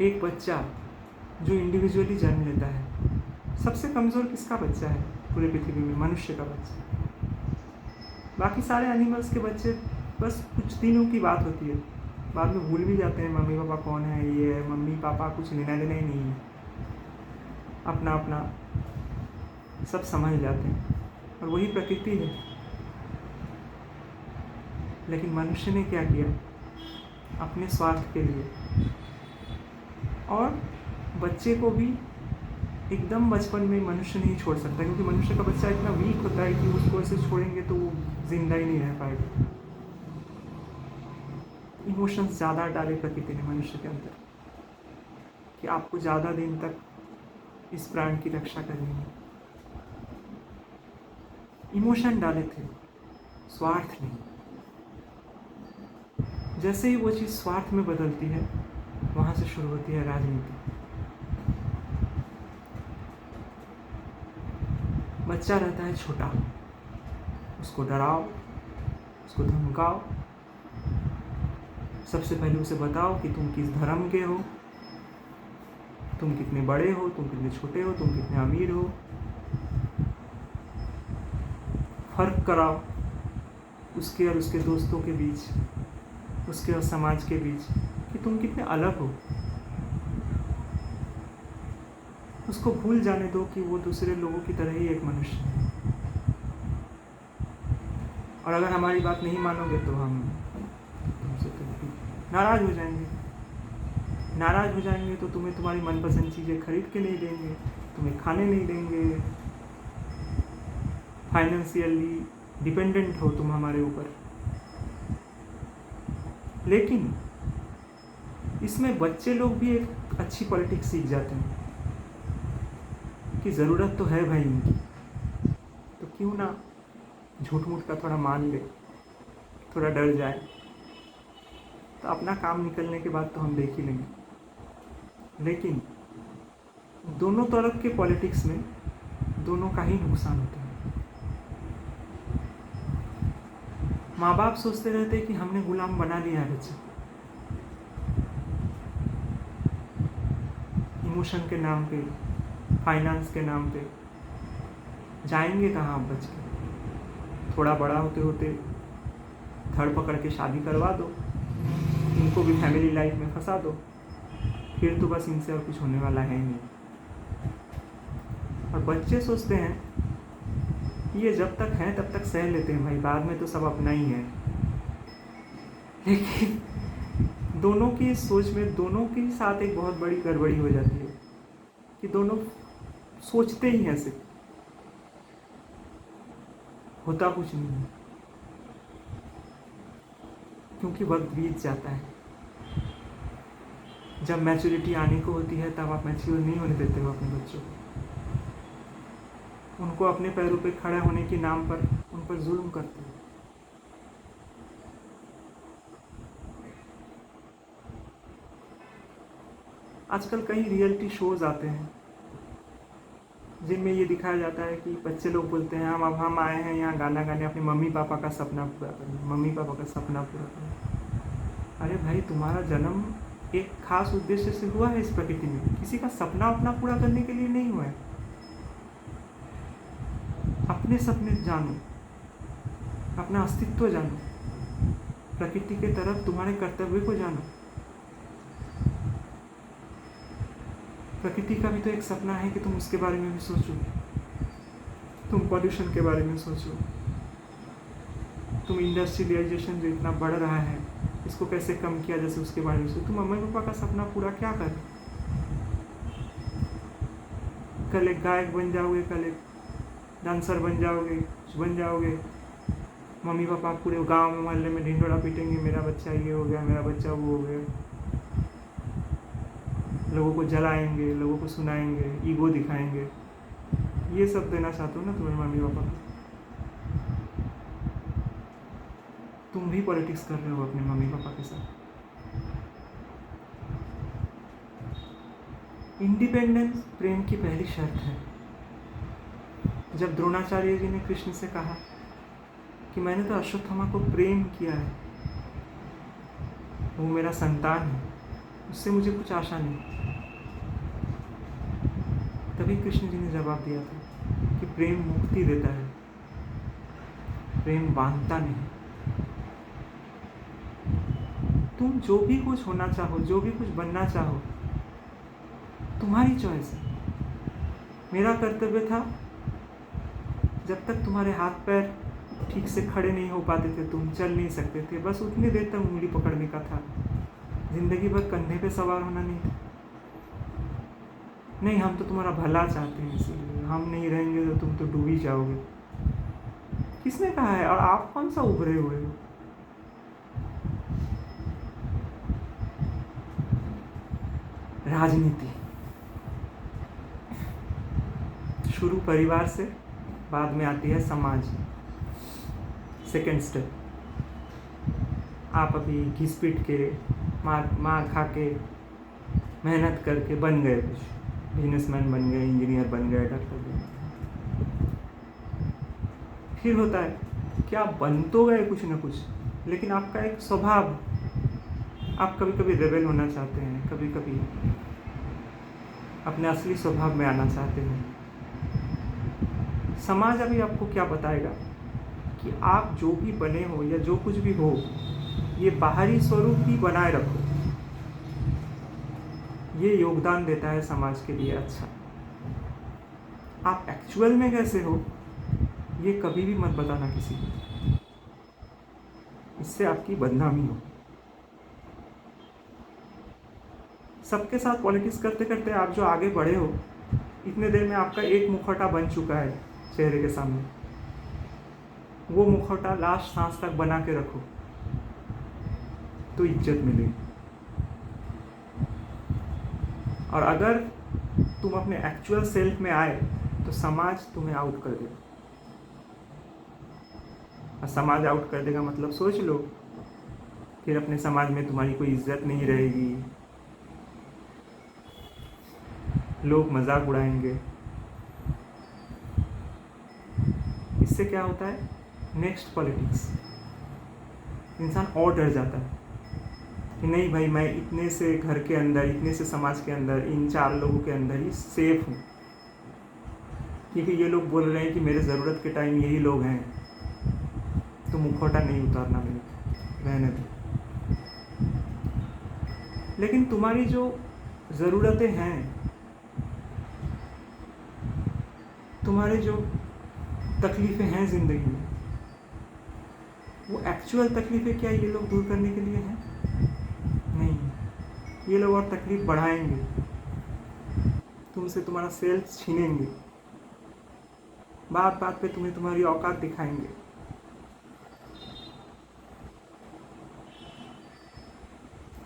एक बच्चा जो इंडिविजुअली जन्म लेता है, सबसे कमज़ोर किसका बच्चा है पूरे पृथ्वी में? मनुष्य का बच्चा। बाकी सारे एनिमल्स के बच्चे बस कुछ दिनों की बात होती है, बाद में भूल भी जाते हैं मम्मी पापा कौन है, ये है मम्मी पापा, कुछ लेना देना ही नहीं है, अपना अपना सब समझ जाते हैं और वही प्रकृति है। लेकिन मनुष्य ने क्या किया, अपने स्वार्थ के लिए, और बच्चे को भी एकदम बचपन में मनुष्य नहीं छोड़ सकता, क्योंकि मनुष्य का बच्चा इतना वीक होता है कि उसको ऐसे छोड़ेंगे तो वो जिंदा ही नहीं रह पाएगा। इमोशंस ज़्यादा डाले प्रकृति ने मनुष्य के अंदर कि आपको ज़्यादा दिन तक इस प्राण की रक्षा करनी है। इमोशन डाले थे, स्वार्थ नहीं। जैसे ही वो चीज़ स्वार्थ में बदलती है, वहाँ से शुरू होती है राजनीति। बच्चा रहता है छोटा, उसको डराओ, उसको धमकाओ, सबसे पहले उसे बताओ कि तुम किस धर्म के हो, तुम कितने बड़े हो, तुम कितने छोटे हो, तुम कितने अमीर हो। फर्क कराओ उसके और उसके दोस्तों के बीच, उसके और समाज के बीच, कि तुम कितने अलग हो। उसको भूल जाने दो कि वो दूसरे लोगों की तरह ही एक मनुष्य है। और अगर हमारी बात नहीं मानोगे तो हम तुमसे नाराज़ हो जाएंगे। नाराज़ हो जाएंगे तो तुम्हें तुम्हारी मनपसंद चीज़ें खरीद के नहीं देंगे, तुम्हें खाने नहीं देंगे, फाइनेंशियली डिपेंडेंट हो तुम हमारे ऊपर। लेकिन इसमें बच्चे लोग भी एक अच्छी पॉलिटिक्स सीख जाते हैं कि ज़रूरत तो है भाई इनकी, तो क्यों ना झूठ मूठ का थोड़ा मान ले, थोड़ा डर जाए, तो अपना काम निकलने के बाद तो हम देख ही लेंगे। लेकिन दोनों तरफ के पॉलिटिक्स में दोनों का ही नुकसान होता है। माँ बाप सोचते रहते हैं कि हमने गुलाम बना लिया है बच्चे, इमोशन के नाम पे, फाइनेंस के नाम पे। जाएंगे कहाँ आप बच के? थोड़ा बड़ा होते होते धड़ पकड़ के शादी करवा दो, इनको भी फैमिली लाइफ में फंसा दो, फिर तो बस इनसे और कुछ होने वाला है ही नहीं। और बच्चे सोचते हैं ये जब तक है तब तक सह लेते हैं भाई, बाद में तो सब अपना ही है। लेकिन दोनों की सोच में, दोनों के साथ एक बहुत बड़ी गड़बड़ी हो जाती है कि दोनों सोचते ही ऐसे, होता कुछ नहीं है, क्योंकि वक्त बीत जाता है। जब मैच्योरिटी आने को होती है तब आप मैच्योर नहीं होने देते हो अपने बच्चों को। उनको अपने पैरों पे खड़ा होने के नाम पर उन पर जुल्म करते हो। आजकल कई रियलिटी शोज आते हैं जिनमें ये दिखाया जाता है कि बच्चे लोग बोलते हैं हम आए हैं यहाँ गाना गाने, अपने मम्मी पापा का सपना पूरा करने, मम्मी पापा का सपना पूरा करने। अरे भाई, तुम्हारा जन्म एक खास उद्देश्य से हुआ है इस प्रकृति में, किसी का सपना अपना पूरा करने के लिए नहीं हुआ है। अपने सपने जानो, अपना अस्तित्व जानो, प्रकृति के तरफ तुम्हारे कर्तव्य को जानो। प्रकृति का भी तो एक सपना है कि तुम उसके बारे में भी सोचो, तुम पॉल्यूशन के बारे में सोचो, तुम इंडस्ट्रियलाइजेशन जो इतना बढ़ रहा है इसको कैसे कम किया जैसे उसके बारे में सोचो। तुम मम्मी पापा का सपना पूरा क्या कर, कल एक गायक बन जाओगे, कल एक डांसर बन जाओगे, कुछ बन जाओगे, मम्मी पापा पूरे गांव में मोहल्ले में ढिंडोरा पीटेंगे, मेरा बच्चा ये हो गया, मेरा बच्चा वो हो गया, लोगों को जलाएंगे, लोगों को सुनाएंगे, ईगो दिखाएंगे। ये सब देना चाहते हो ना तुम्हारे मम्मी पापा को? तुम भी पॉलिटिक्स कर रहे हो अपने मम्मी पापा के साथ। इंडिपेंडेंस प्रेम की पहली शर्त है। जब द्रोणाचार्य जी ने कृष्ण से कहा कि मैंने तो अश्वत्थामा को प्रेम किया है, वो मेरा संतान है, उससे मुझे कुछ आशा नहीं, तभी कृष्ण जी ने जवाब दिया था कि प्रेम मुक्ति देता है, प्रेम बांधता नहीं। तुम जो भी कुछ होना चाहो, जो भी कुछ बनना चाहो, तुम्हारी चॉइस है। मेरा कर्तव्य था, जब तक तुम्हारे हाथ पैर ठीक से खड़े नहीं हो पाते थे, तुम चल नहीं सकते थे, बस उतनी देर तक उंगली पकड़ने का था। जिंदगी भर कंधे पे सवार होना नहीं था। नहीं, हम तो तुम्हारा भला चाहते हैं, इसलिए हम नहीं रहेंगे तो तुम तो डूब ही जाओगे। किसने कहा है? और आप कौन सा उभरे हुए हो? राजनीति शुरू परिवार से, बाद में आती है समाज, सेकेंड स्टेप। आप अभी घिस पीट के, मार खा के, मेहनत करके बन गए, कुछ बिजनेसमैन बन गए, इंजीनियर बन गए, डॉक्टर बन गए। फिर होता है कि आप बन तो गए कुछ ना कुछ, लेकिन आपका एक स्वभाव, आप कभी कभी रेबेल होना चाहते हैं, कभी कभी अपने असली स्वभाव में आना चाहते हैं। समाज अभी आपको क्या बताएगा कि आप जो भी बने हो या जो कुछ भी हो, ये बाहरी स्वरूप ही बनाए रखो, ये योगदान देता है समाज के लिए अच्छा। आप एक्चुअल में कैसे हो ये कभी भी मत बताना किसी को, इससे आपकी बदनामी हो। सबके साथ पॉलिटिक्स करते करते आप जो आगे बढ़े हो, इतने देर में आपका एक मुखौटा बन चुका है चेहरे के सामने। वो मुखौटा लास्ट सांस तक बना के रखो तो इज्जत मिलेगी। और अगर तुम अपने एक्चुअल सेल्फ में आए तो समाज तुम्हें आउट कर देगा। और समाज आउट कर देगा मतलब सोच लो, फिर अपने समाज में तुम्हारी कोई इज्जत नहीं रहेगी, लोग मजाक उड़ाएंगे, इससे क्या होता है, नेक्स्ट पॉलिटिक्स, इंसान और डर जाता है कि नहीं भाई, मैं इतने से घर के अंदर, इतने से समाज के अंदर, इन 4 लोगों के अंदर ही सेफ हूँ, क्योंकि ये लोग बोल रहे हैं कि मेरे ज़रूरत के टाइम यही लोग हैं, तो मुखौटा नहीं उतारना मेरे, रहने दो। लेकिन तुम्हारी जो ज़रूरतें हैं, तुम्हारे जो तकलीफ़ें हैं ज़िंदगी में, वो एक्चुअल तकलीफ़ें क्या ये लोग दूर करने के लिए हैं? नहीं, ये लोग और तकलीफ़ बढ़ाएंगे, तुमसे तुम्हारा सेल्फ छीनेंगे, बात बात पे तुम्हें तुम्हारी औकात दिखाएंगे।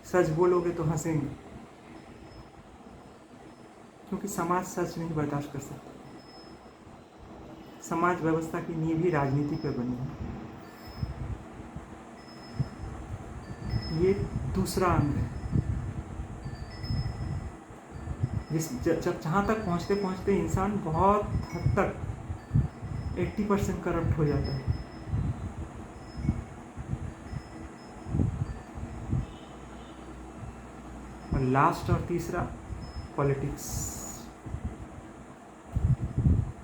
सच बोलोगे तो हंसेंगे, क्योंकि समाज सच नहीं बर्दाश्त कर सकता। समाज व्यवस्था की नींव ही राजनीति पर बनी है। ये दूसरा अंग है, जब जहाँ तक पहुँचते पहुँचते इंसान बहुत हद तक 80% करप्ट हो जाता है। और लास्ट और तीसरा, पॉलिटिक्स,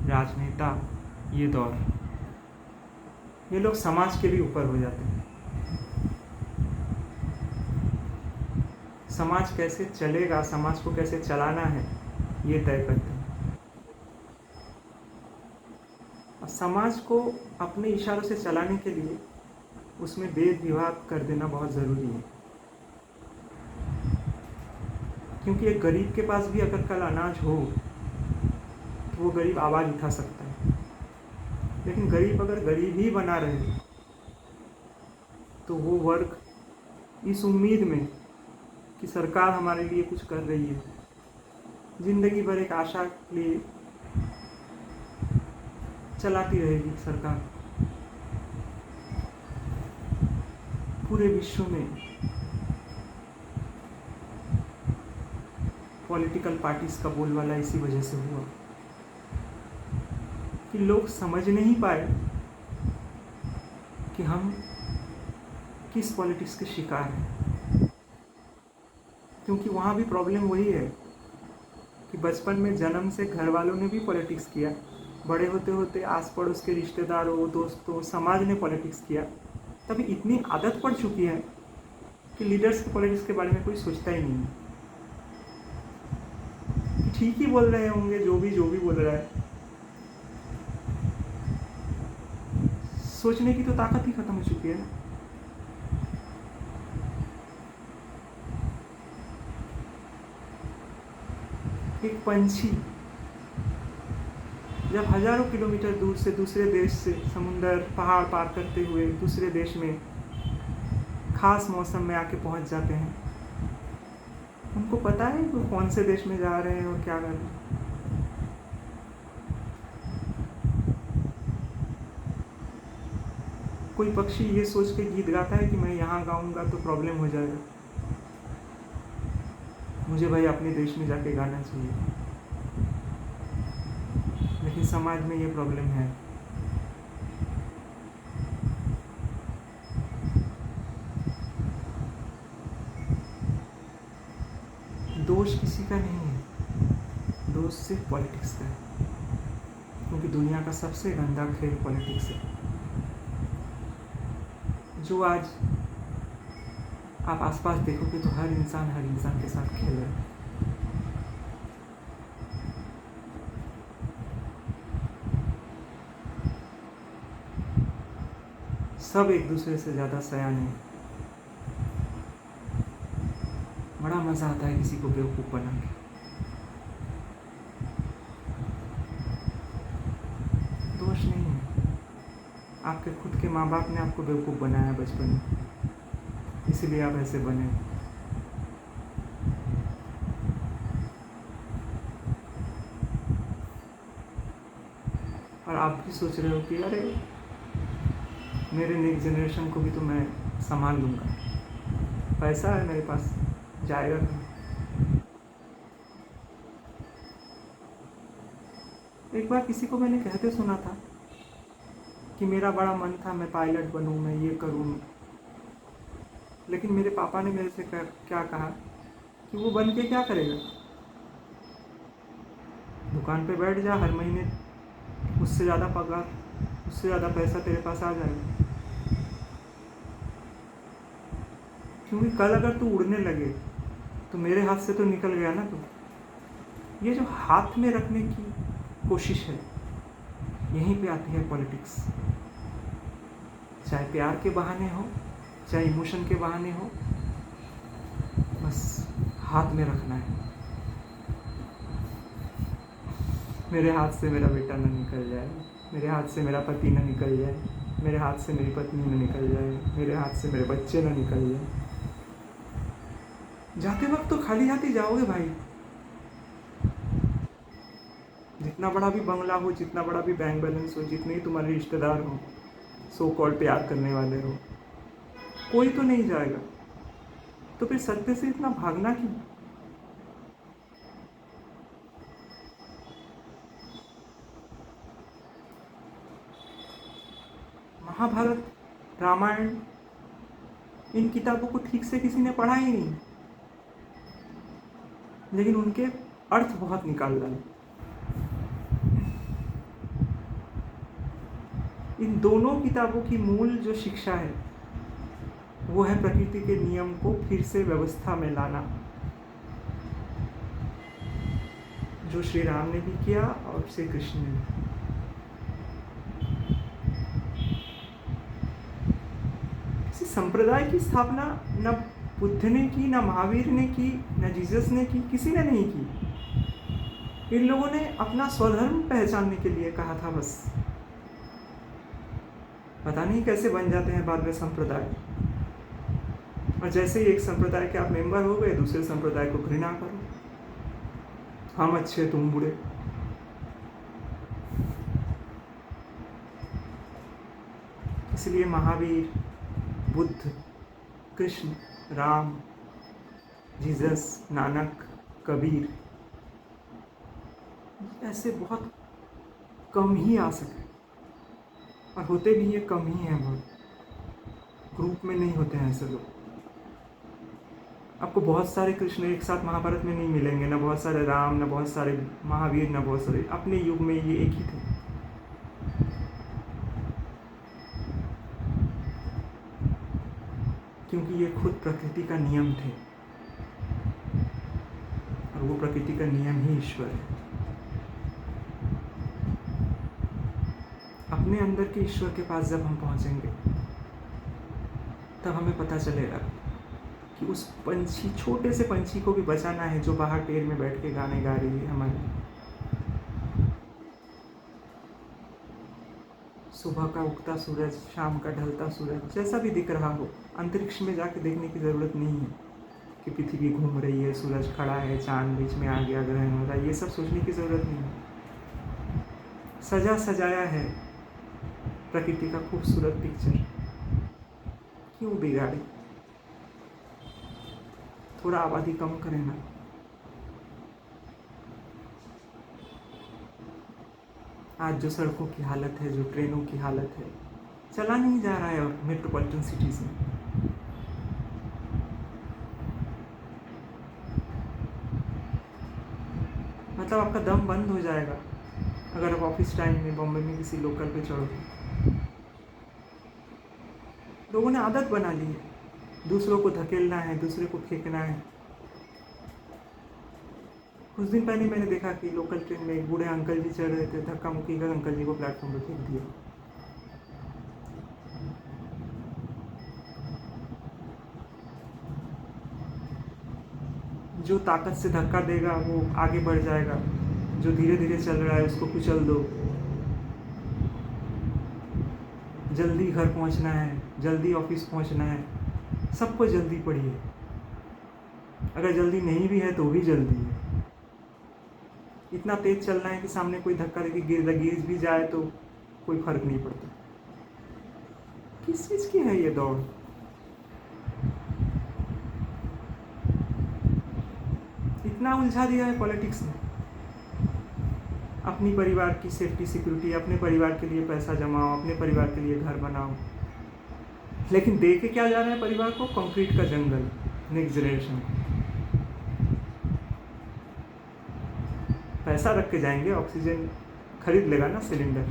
राजनेता, ये दौर, ये लोग समाज के भी ऊपर हो जाते हैं। समाज कैसे चलेगा, समाज को कैसे चलाना है, ये तय करते हैं। और समाज को अपने इशारों से चलाने के लिए उसमें भेद विभाग कर देना बहुत ज़रूरी है, क्योंकि एक गरीब के पास भी अगर कल अनाज हो तो वो गरीब आवाज़ उठा सकता है, लेकिन गरीब अगर गरीब ही बना रहे तो वो वर्ग इस उम्मीद में कि सरकार हमारे लिए कुछ कर रही है, ज़िंदगी भर एक आशा के लिए चलाती रहेगी सरकार। पूरे विश्व में पॉलिटिकल पार्टीज का बोलबाला इसी वजह से हुआ कि लोग समझ नहीं पाए कि हम किस पॉलिटिक्स के शिकार हैं। क्योंकि वहाँ भी प्रॉब्लम वही है कि बचपन में जन्म से घर वालों ने भी पॉलिटिक्स किया, बड़े होते होते आस पड़ोस के रिश्तेदारों, दोस्तों, समाज ने पॉलिटिक्स किया, तभी इतनी आदत पड़ चुकी है कि लीडर्स के पॉलिटिक्स के बारे में कोई सोचता ही नहीं है। ठीक ही बोल रहे होंगे, जो भी बोल रहा है, सोचने की तो ताकत ही खत्म हो चुकी है ना। एक पंछी जब हजारों किलोमीटर दूर से दूसरे देश से समुंदर पहाड़ पार करते हुए दूसरे देश में खास मौसम में आके पहुंच जाते हैं, उनको पता है वो कौन से देश में जा रहे हैं और क्या कर रहे हैं। कोई पक्षी ये सोच के गीत गाता है कि मैं यहाँ गाऊंगा तो प्रॉब्लम हो जाएगा, मुझे भाई अपने देश में जाके गाना चाहिए। लेकिन समाज में ये प्रॉब्लम है। दोष किसी का नहीं है, दोष सिर्फ पॉलिटिक्स का है, क्योंकि दुनिया का सबसे गंदा खेल पॉलिटिक्स है, जो आज आप आसपास देखोगे तो हर इंसान के साथ खेल रहा है। सब एक दूसरे से ज़्यादा सयाने हैं। बड़ा मज़ा आता है किसी को बेवकूफ़ बना के। दोष नहीं है, आपके खुद के माँ बाप ने आपको बेवकूफ़ बनाया बचपन में, इसीलिए आप ऐसे बने। और आप भी सोच रहे हो कि अरे मेरे नेक्स्ट जनरेशन को भी तो मैं संभाल लूँगा, पैसा है मेरे पास, जाएगा नहीं। एक बार किसी को मैंने कहते सुना था कि मेरा बड़ा मन था मैं पायलट बनूं, मैं ये करूं, लेकिन मेरे पापा ने मेरे से क्या कहा कि वो बन के क्या करेगा, दुकान पे बैठ जा, हर महीने उससे ज़्यादा पगार, उससे ज़्यादा पैसा तेरे पास आ जाएगा। क्योंकि कल अगर तू उड़ने लगे तो मेरे हाथ से तो निकल गया ना तू। ये जो हाथ में रखने की कोशिश है, यहीं पे आती है पॉलिटिक्स। चाहे प्यार के बहाने हो, चाहे इमोशन के बहाने हो, बस हाथ में रखना है। मेरे हाथ से मेरा बेटा न निकल जाए, मेरे हाथ से मेरा पति न निकल जाए, मेरे हाथ से मेरी पत्नी न निकल जाए, मेरे हाथ से मेरे बच्चे न निकल जाए। जाते वक्त तो खाली हाथ ही जाओगे भाई। जितना बड़ा भी बंगला हो, जितना बड़ा भी बैंक बैलेंस हो, जितने ही तुम्हारे रिश्तेदार हो, सो कॉल्ड प्यार करने वाले हो, कोई तो नहीं जाएगा। तो फिर सत्य से इतना भागना क्यों? महाभारत, रामायण, इन किताबों को ठीक से किसी ने पढ़ा ही नहीं, लेकिन उनके अर्थ बहुत निकाल डाले। इन दोनों किताबों की मूल जो शिक्षा है वो है प्रकृति के नियम को फिर से व्यवस्था में लाना, जो श्री राम ने भी किया और श्री कृष्ण ने भी। किसी संप्रदाय की स्थापना न बुद्ध ने की, न महावीर ने की, न जीसस ने की, किसी ने नहीं की। इन लोगों ने अपना स्वधर्म पहचानने के लिए कहा था बस। पता नहीं कैसे बन जाते हैं बाद में संप्रदाय, और जैसे ही एक संप्रदाय के आप मेंबर हो गए, दूसरे संप्रदाय को घृणा करो, हम अच्छे तुम बुरे। इसलिए महावीर, बुद्ध, कृष्ण, राम, जीसस, नानक, कबीर, ऐसे बहुत कम ही आ सके, और होते भी ये कम ही हैं, बहुत ग्रुप में नहीं होते हैं ऐसे लोग। आपको बहुत सारे कृष्ण एक साथ महाभारत में नहीं मिलेंगे, ना बहुत सारे राम, ना बहुत सारे महावीर, ना बहुत सारे, अपने युग में ये एक ही थे। क्योंकि ये खुद प्रकृति का नियम थे, और वो प्रकृति का नियम ही ईश्वर है। अपने अंदर के ईश्वर के पास जब हम पहुंचेंगे, तब हमें पता चलेगा कि उस पंछी, छोटे से पंछी को भी बचाना है जो बाहर पेड़ में बैठ के गाने गा रही है हमारे। सुबह का उगता सूरज, शाम का ढलता सूरज, जैसा भी दिख रहा हो, अंतरिक्ष में जाके देखने की ज़रूरत नहीं है कि पृथ्वी घूम रही है, सूरज खड़ा है, चांद बीच में आ गया, ग्रहण हो रहा है, ये सब सोचने की ज़रूरत नहीं है। सजा सजाया है प्रकृति का खूबसूरत पिक्चर, क्यों बिगाड़े? थोड़ा आबादी कम करें ना। आज जो सड़कों की हालत है, जो ट्रेनों की हालत है, चला नहीं जा रहा है मेट्रोपॉलिटन सिटीज़ में। मतलब आपका दम बंद हो जाएगा अगर आप ऑफिस टाइम में बॉम्बे में किसी लोकल पे चढ़ो। लोगों ने आदत बना ली है, दूसरों को धकेलना है, दूसरे को फेंकना है। कुछ दिन पहले मैंने देखा कि लोकल ट्रेन में एक बूढ़े अंकल जी चढ़ रहे थे, धक्का मुक्की कर अंकल जी को प्लेटफॉर्म पर फेंक दिया। जो ताकत से धक्का देगा वो आगे बढ़ जाएगा, जो धीरे धीरे चल रहा है उसको कुचल दो। जल्दी घर पहुंचना है, जल्दी ऑफिस पहुंचना है, सबको जल्दी पड़ी है। अगर जल्दी नहीं भी है तो भी जल्दी है। इतना तेज चलना है कि सामने कोई धक्का देके गिर भी जाए तो कोई फर्क नहीं पड़ता। किस चीज़ की है ये दौड़? इतना उलझा दिया है पॉलिटिक्स ने। अपनी परिवार की सेफ्टी सिक्योरिटी, अपने परिवार के लिए पैसा जमाओ, अपने परिवार के लिए घर बनाओ, लेकिन दे के क्या जा रहे हैं परिवार को? कंक्रीट का जंगल नेक्स्ट जनरेशन को। पैसा रख के जाएंगे, ऑक्सीजन खरीद लेगा ना सिलेंडर,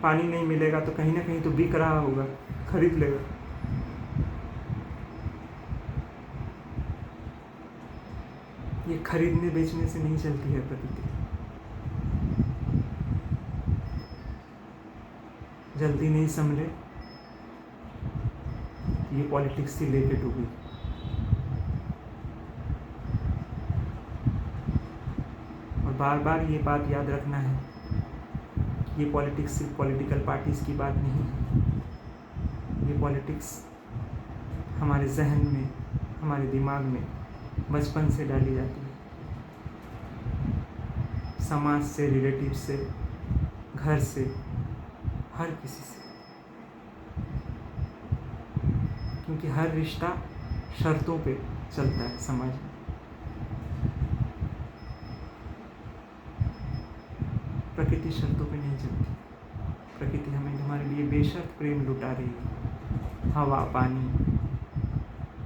पानी नहीं मिलेगा तो कहीं ना कहीं तो बिक रहा होगा, खरीद लेगा। ये खरीदने बेचने से नहीं चलती है प्रकृति। जल्दी नहीं संभले, ये पॉलिटिक्स से लेके डूबी। और बार बार ये बात याद रखना है, ये पॉलिटिक्स सिर्फ पॉलिटिकल पार्टीज़ की बात नहीं है। ये पॉलिटिक्स हमारे जहन में, हमारे दिमाग में बचपन से डाली जाती है, समाज से, रिलेटिव से, घर से, हर किसी से, क्योंकि हर रिश्ता शर्तों पे चलता है समाज में। प्रकृति शर्तों पे नहीं चलती। प्रकृति हमारे लिए बेशर्त प्रेम लुटा रही है, हवा, पानी,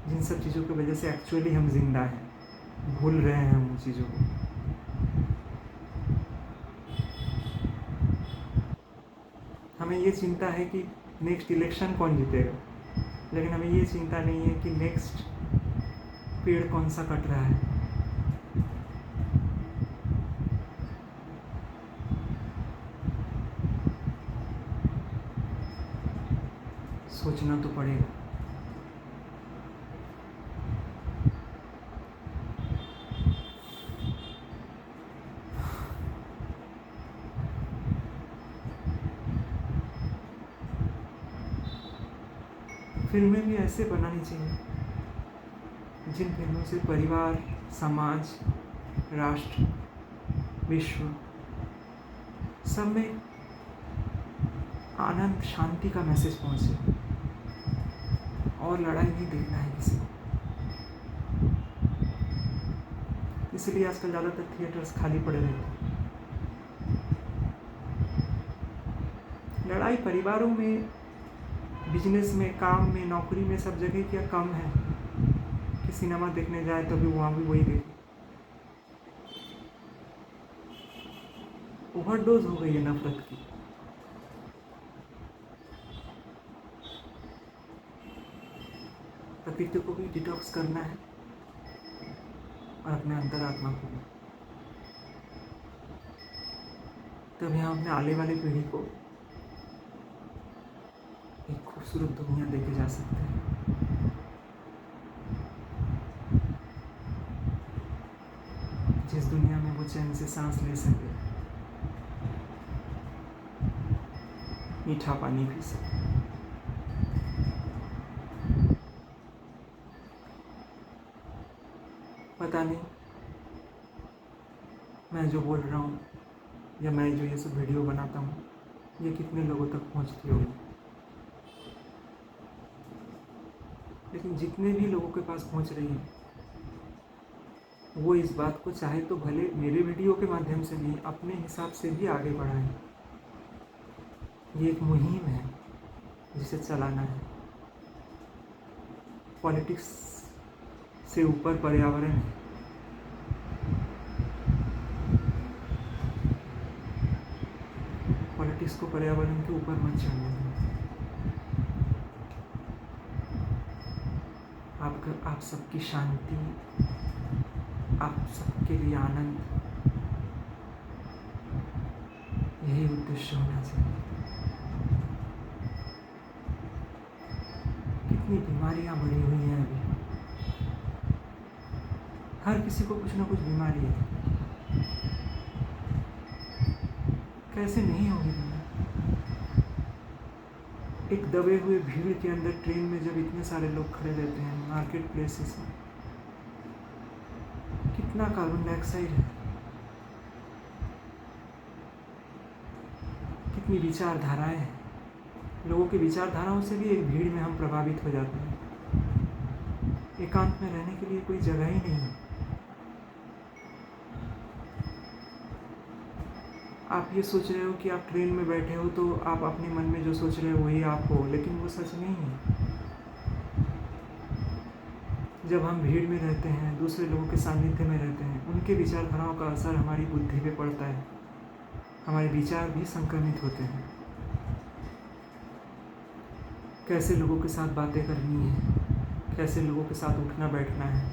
जिन सब चीज़ों की वजह से एक्चुअली हम जिंदा हैं, भूल रहे हैं उन चीज़ों को। हमें ये चिंता है कि नेक्स्ट इलेक्शन कौन जीतेगा, लेकिन हमें ये चिंता नहीं है कि नेक्स्ट पेड़ कौन सा कट रहा है। सोचना तो पड़ेगा। फिल्में भी ऐसे बनानी चाहिए जिन फिल्मों से परिवार, समाज, राष्ट्र, विश्व सब में आनंद, शांति का मैसेज पहुंचे। और लड़ाई नहीं देखना है किसी को। इसलिए आजकल ज़्यादातर थिएटर्स खाली पड़े रहते हैं। लड़ाई परिवारों में, बिजनेस में, काम में, नौकरी में, सब जगह क्या कम है कि सिनेमा देखने जाए तो भी वहाँ भी वही देखे। ओवरडोज हो गई है नफरत की। प्रकृति को भी डिटॉक्स करना है और अपने अंतरात्मा को भी, तभी हम अपने आने वाली पीढ़ी को एक खूबसूरत दुनिया देके जा सकते हैं। जिस दुनिया में वो चैन से सांस ले सके, मीठा पानी पी सके। पता नहीं मैं जो बोल रहा हूँ या मैं जो ये सब वीडियो बनाता हूँ ये कितने लोगों तक पहुँचती होगी, लेकिन जितने भी लोगों के पास पहुँच रही है वो इस बात को चाहे तो भले मेरे वीडियो के माध्यम से नहीं, अपने हिसाब से भी आगे बढ़ाएं। ये एक मुहिम है जिसे चलाना है। पॉलिटिक्स से ऊपर पर्यावरण है। पॉलिटिक्स को पर्यावरण के ऊपर मत चढ़ने दें। आप सबकी शांति, आप सबके लिए आनंद, यही उद्देश्य होना चाहिए। कितनी बीमारियां बढ़ी हुई हैं अभी, हर किसी को कुछ ना कुछ बीमारी है। कैसे नहीं होगी बीमारी? एक दबे हुए भीड़ के अंदर ट्रेन में जब इतने सारे लोग खड़े रहते हैं, मार्केट प्लेसेस में, कितना कार्बन डाइऑक्साइड है, कितनी विचारधाराएं हैं। लोगों की विचारधाराओं से भी एक भीड़ में हम प्रभावित हो जाते हैं। एकांत में रहने के लिए कोई जगह ही नहीं है। आप ये सोच रहे हो कि आप ट्रेन में बैठे हो तो आप अपने मन में जो सोच रहे हो वही आप हो, लेकिन वो सच नहीं है। जब हम भीड़ में रहते हैं, दूसरे लोगों के सानिध्य में रहते हैं, उनके विचारधाराओं का असर हमारी बुद्धि पे पड़ता है, हमारे विचार भी संक्रमित होते हैं। कैसे लोगों के साथ बातें करनी है, कैसे लोगों के साथ उठना बैठना है,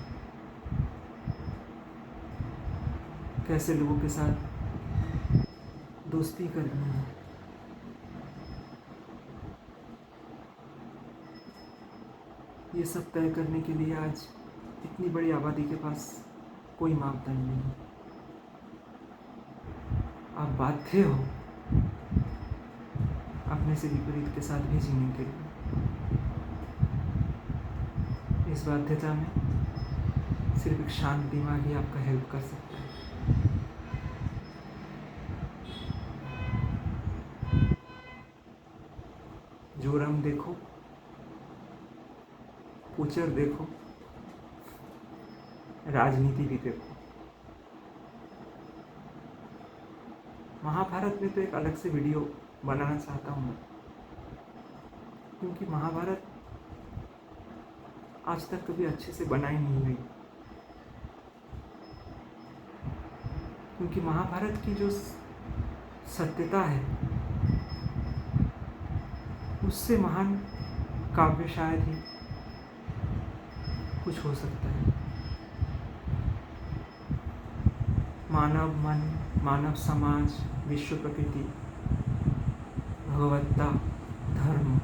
कैसे लोगों के साथ दोस्ती करनी है, ये सब तय करने के लिए आज इतनी बड़ी आबादी के पास कोई मापदंड नहीं। आप बाध्य हो अपने से विपरीत के साथ भी जीने के लिए। इस बाध्यता में सिर्फ एक शांत दिमाग ही आपका हेल्प कर सकता है। जोरम देखो, पूचर देखो, राजनीति भी देखो। महाभारत में तो एक अलग से वीडियो बनाना चाहता हूँ मैं, क्योंकि महाभारत आज तक कभी अच्छे से बनाई नहीं गई। क्योंकि महाभारत की जो सत्यता है, उससे महान काव्य शायद ही कुछ हो सकता है। मानव मन, मानव समाज, विश्व प्रकृति, भगवत्ता, धर्म,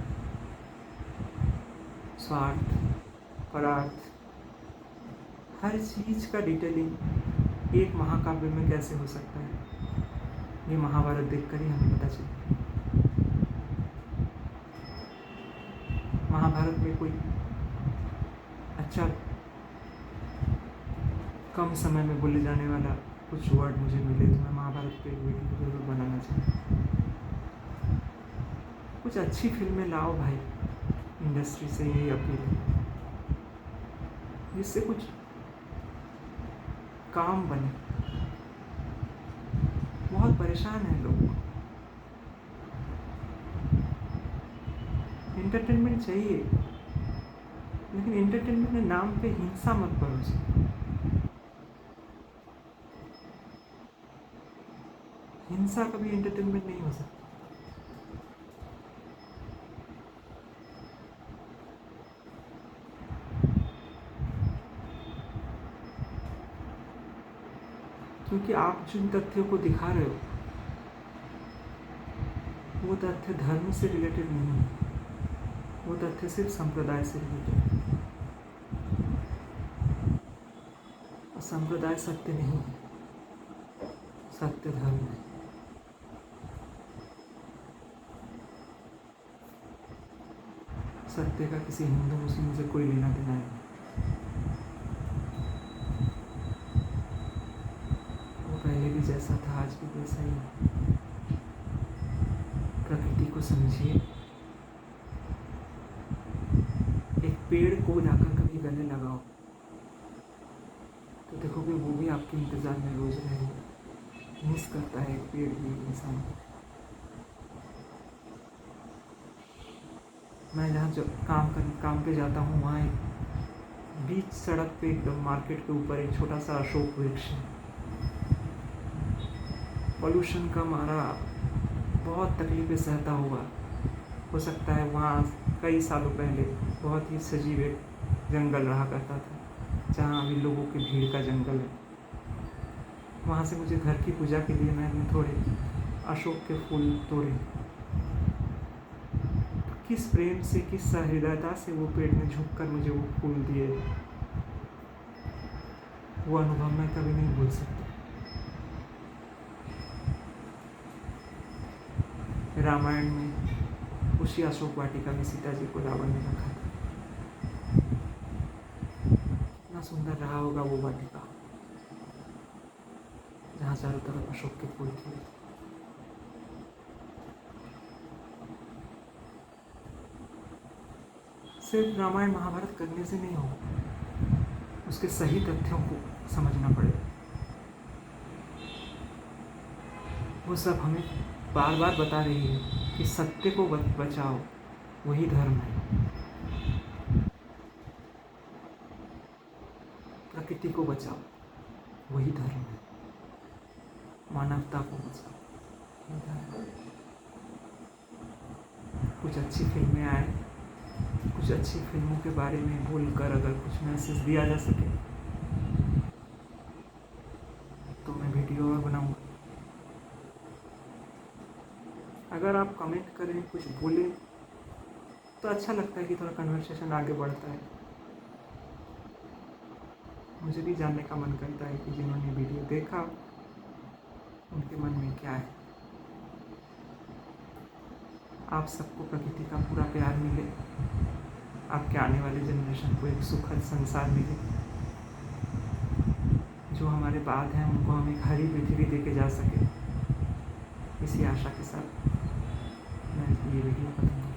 स्वार्थ, परार्थ, हर चीज का डिटेलिंग एक महाकाव्य में कैसे हो सकता है, ये महाभारत देखकर ही हमें पता चलता है। महाभारत में कोई अच्छा कम समय में बोले जाने वाला कुछ वर्ड मुझे मिले तो मैं महाभारत पे वीडियो जरूर बनाना चाहता हूँ। कुछ अच्छी फिल्में लाओ भाई, इंडस्ट्री से यही अपील है, जिससे कुछ काम बने। बहुत परेशान हैं लोग, एंटरटेनमेंट चाहिए, लेकिन एंटरटेनमेंट के नाम पे हिंसा मत परोसो। हिंसा कभी एंटरटेनमेंट नहीं हो सकती। क्योंकि आप जिन तथ्यों को दिखा रहे हो वो तथ्य धर्म से रिलेटेड नहीं है, वो तथ्य सिर्फ संप्रदाय से रिलेटेड है। और संप्रदाय सत्य नहीं है, सत्य धर्म है। सत्य का किसी हिंदू मुस्लिम से कोई लेना देना नहीं। वो पहले भी जैसा था आज भी वैसा ही है। प्रकृति को समझिए। एक पेड़ को जाकर कभी गले लगाओ तो देखोगे वो भी आपके इंतजार में रोज रहेगा। मिस करता है एक पेड़ भी इंसान को। मैं जहाँ जो काम पे जाता हूँ, वहाँ एक बीच सड़क पे एकदम मार्केट के ऊपर एक छोटा सा अशोक वृक्ष है। पोल्यूशन का मारा बहुत तकलीफें सहता हुआ, हो सकता है वहाँ कई सालों पहले बहुत ही सजीव एक जंगल रहा करता था, जहाँ अभी लोगों की भीड़ का जंगल है। वहाँ से मुझे घर की पूजा के लिए मैंने थोड़े अशोक के फूल तोड़े। किस प्रेम से, किस सहृदयता से वो पेड़ ने झुककर मुझे वो फूल दिए, वो अनुभव मैं कभी नहीं भूल सकता। रामायण में उसी अशोक वाटिका में सीता जी को रावण ने रखा था। कितना सुंदर रहा होगा वो वाटिका, जहाँ चारों तरफ अशोक के फूल थे। सिर्फ रामायण महाभारत करने से नहीं होगा, उसके सही तथ्यों को समझना पड़ेगा। वो सब हमें बार बार बता रही है कि सत्य को बचाओ, वही धर्म है। प्रकृति को बचाओ, वही धर्म है। मानवता को बचाओ, वही धर्म है। कुछ अच्छी फिल्में आए, कुछ अच्छी फिल्मों के बारे में बोलकर अगर कुछ मैसेज दिया जा सके तो मैं वीडियो और बनाऊंगा। अगर आप कमेंट करें, कुछ बोले तो अच्छा लगता है कि थोड़ा कन्वर्सेशन आगे बढ़ता है। मुझे भी जानने का मन करता है कि जिन्होंने वीडियो देखा उनके मन में क्या है। आप सबको प्रकृति का पूरा प्यार मिले, आपके आने वाले जनरेशन को एक सुखद संसार मिले। जो हमारे बाद हैं उनको हम एक हरी पृथ्वी दे के जा सके। इसी आशा के साथ मैं ये वीडियो खत्म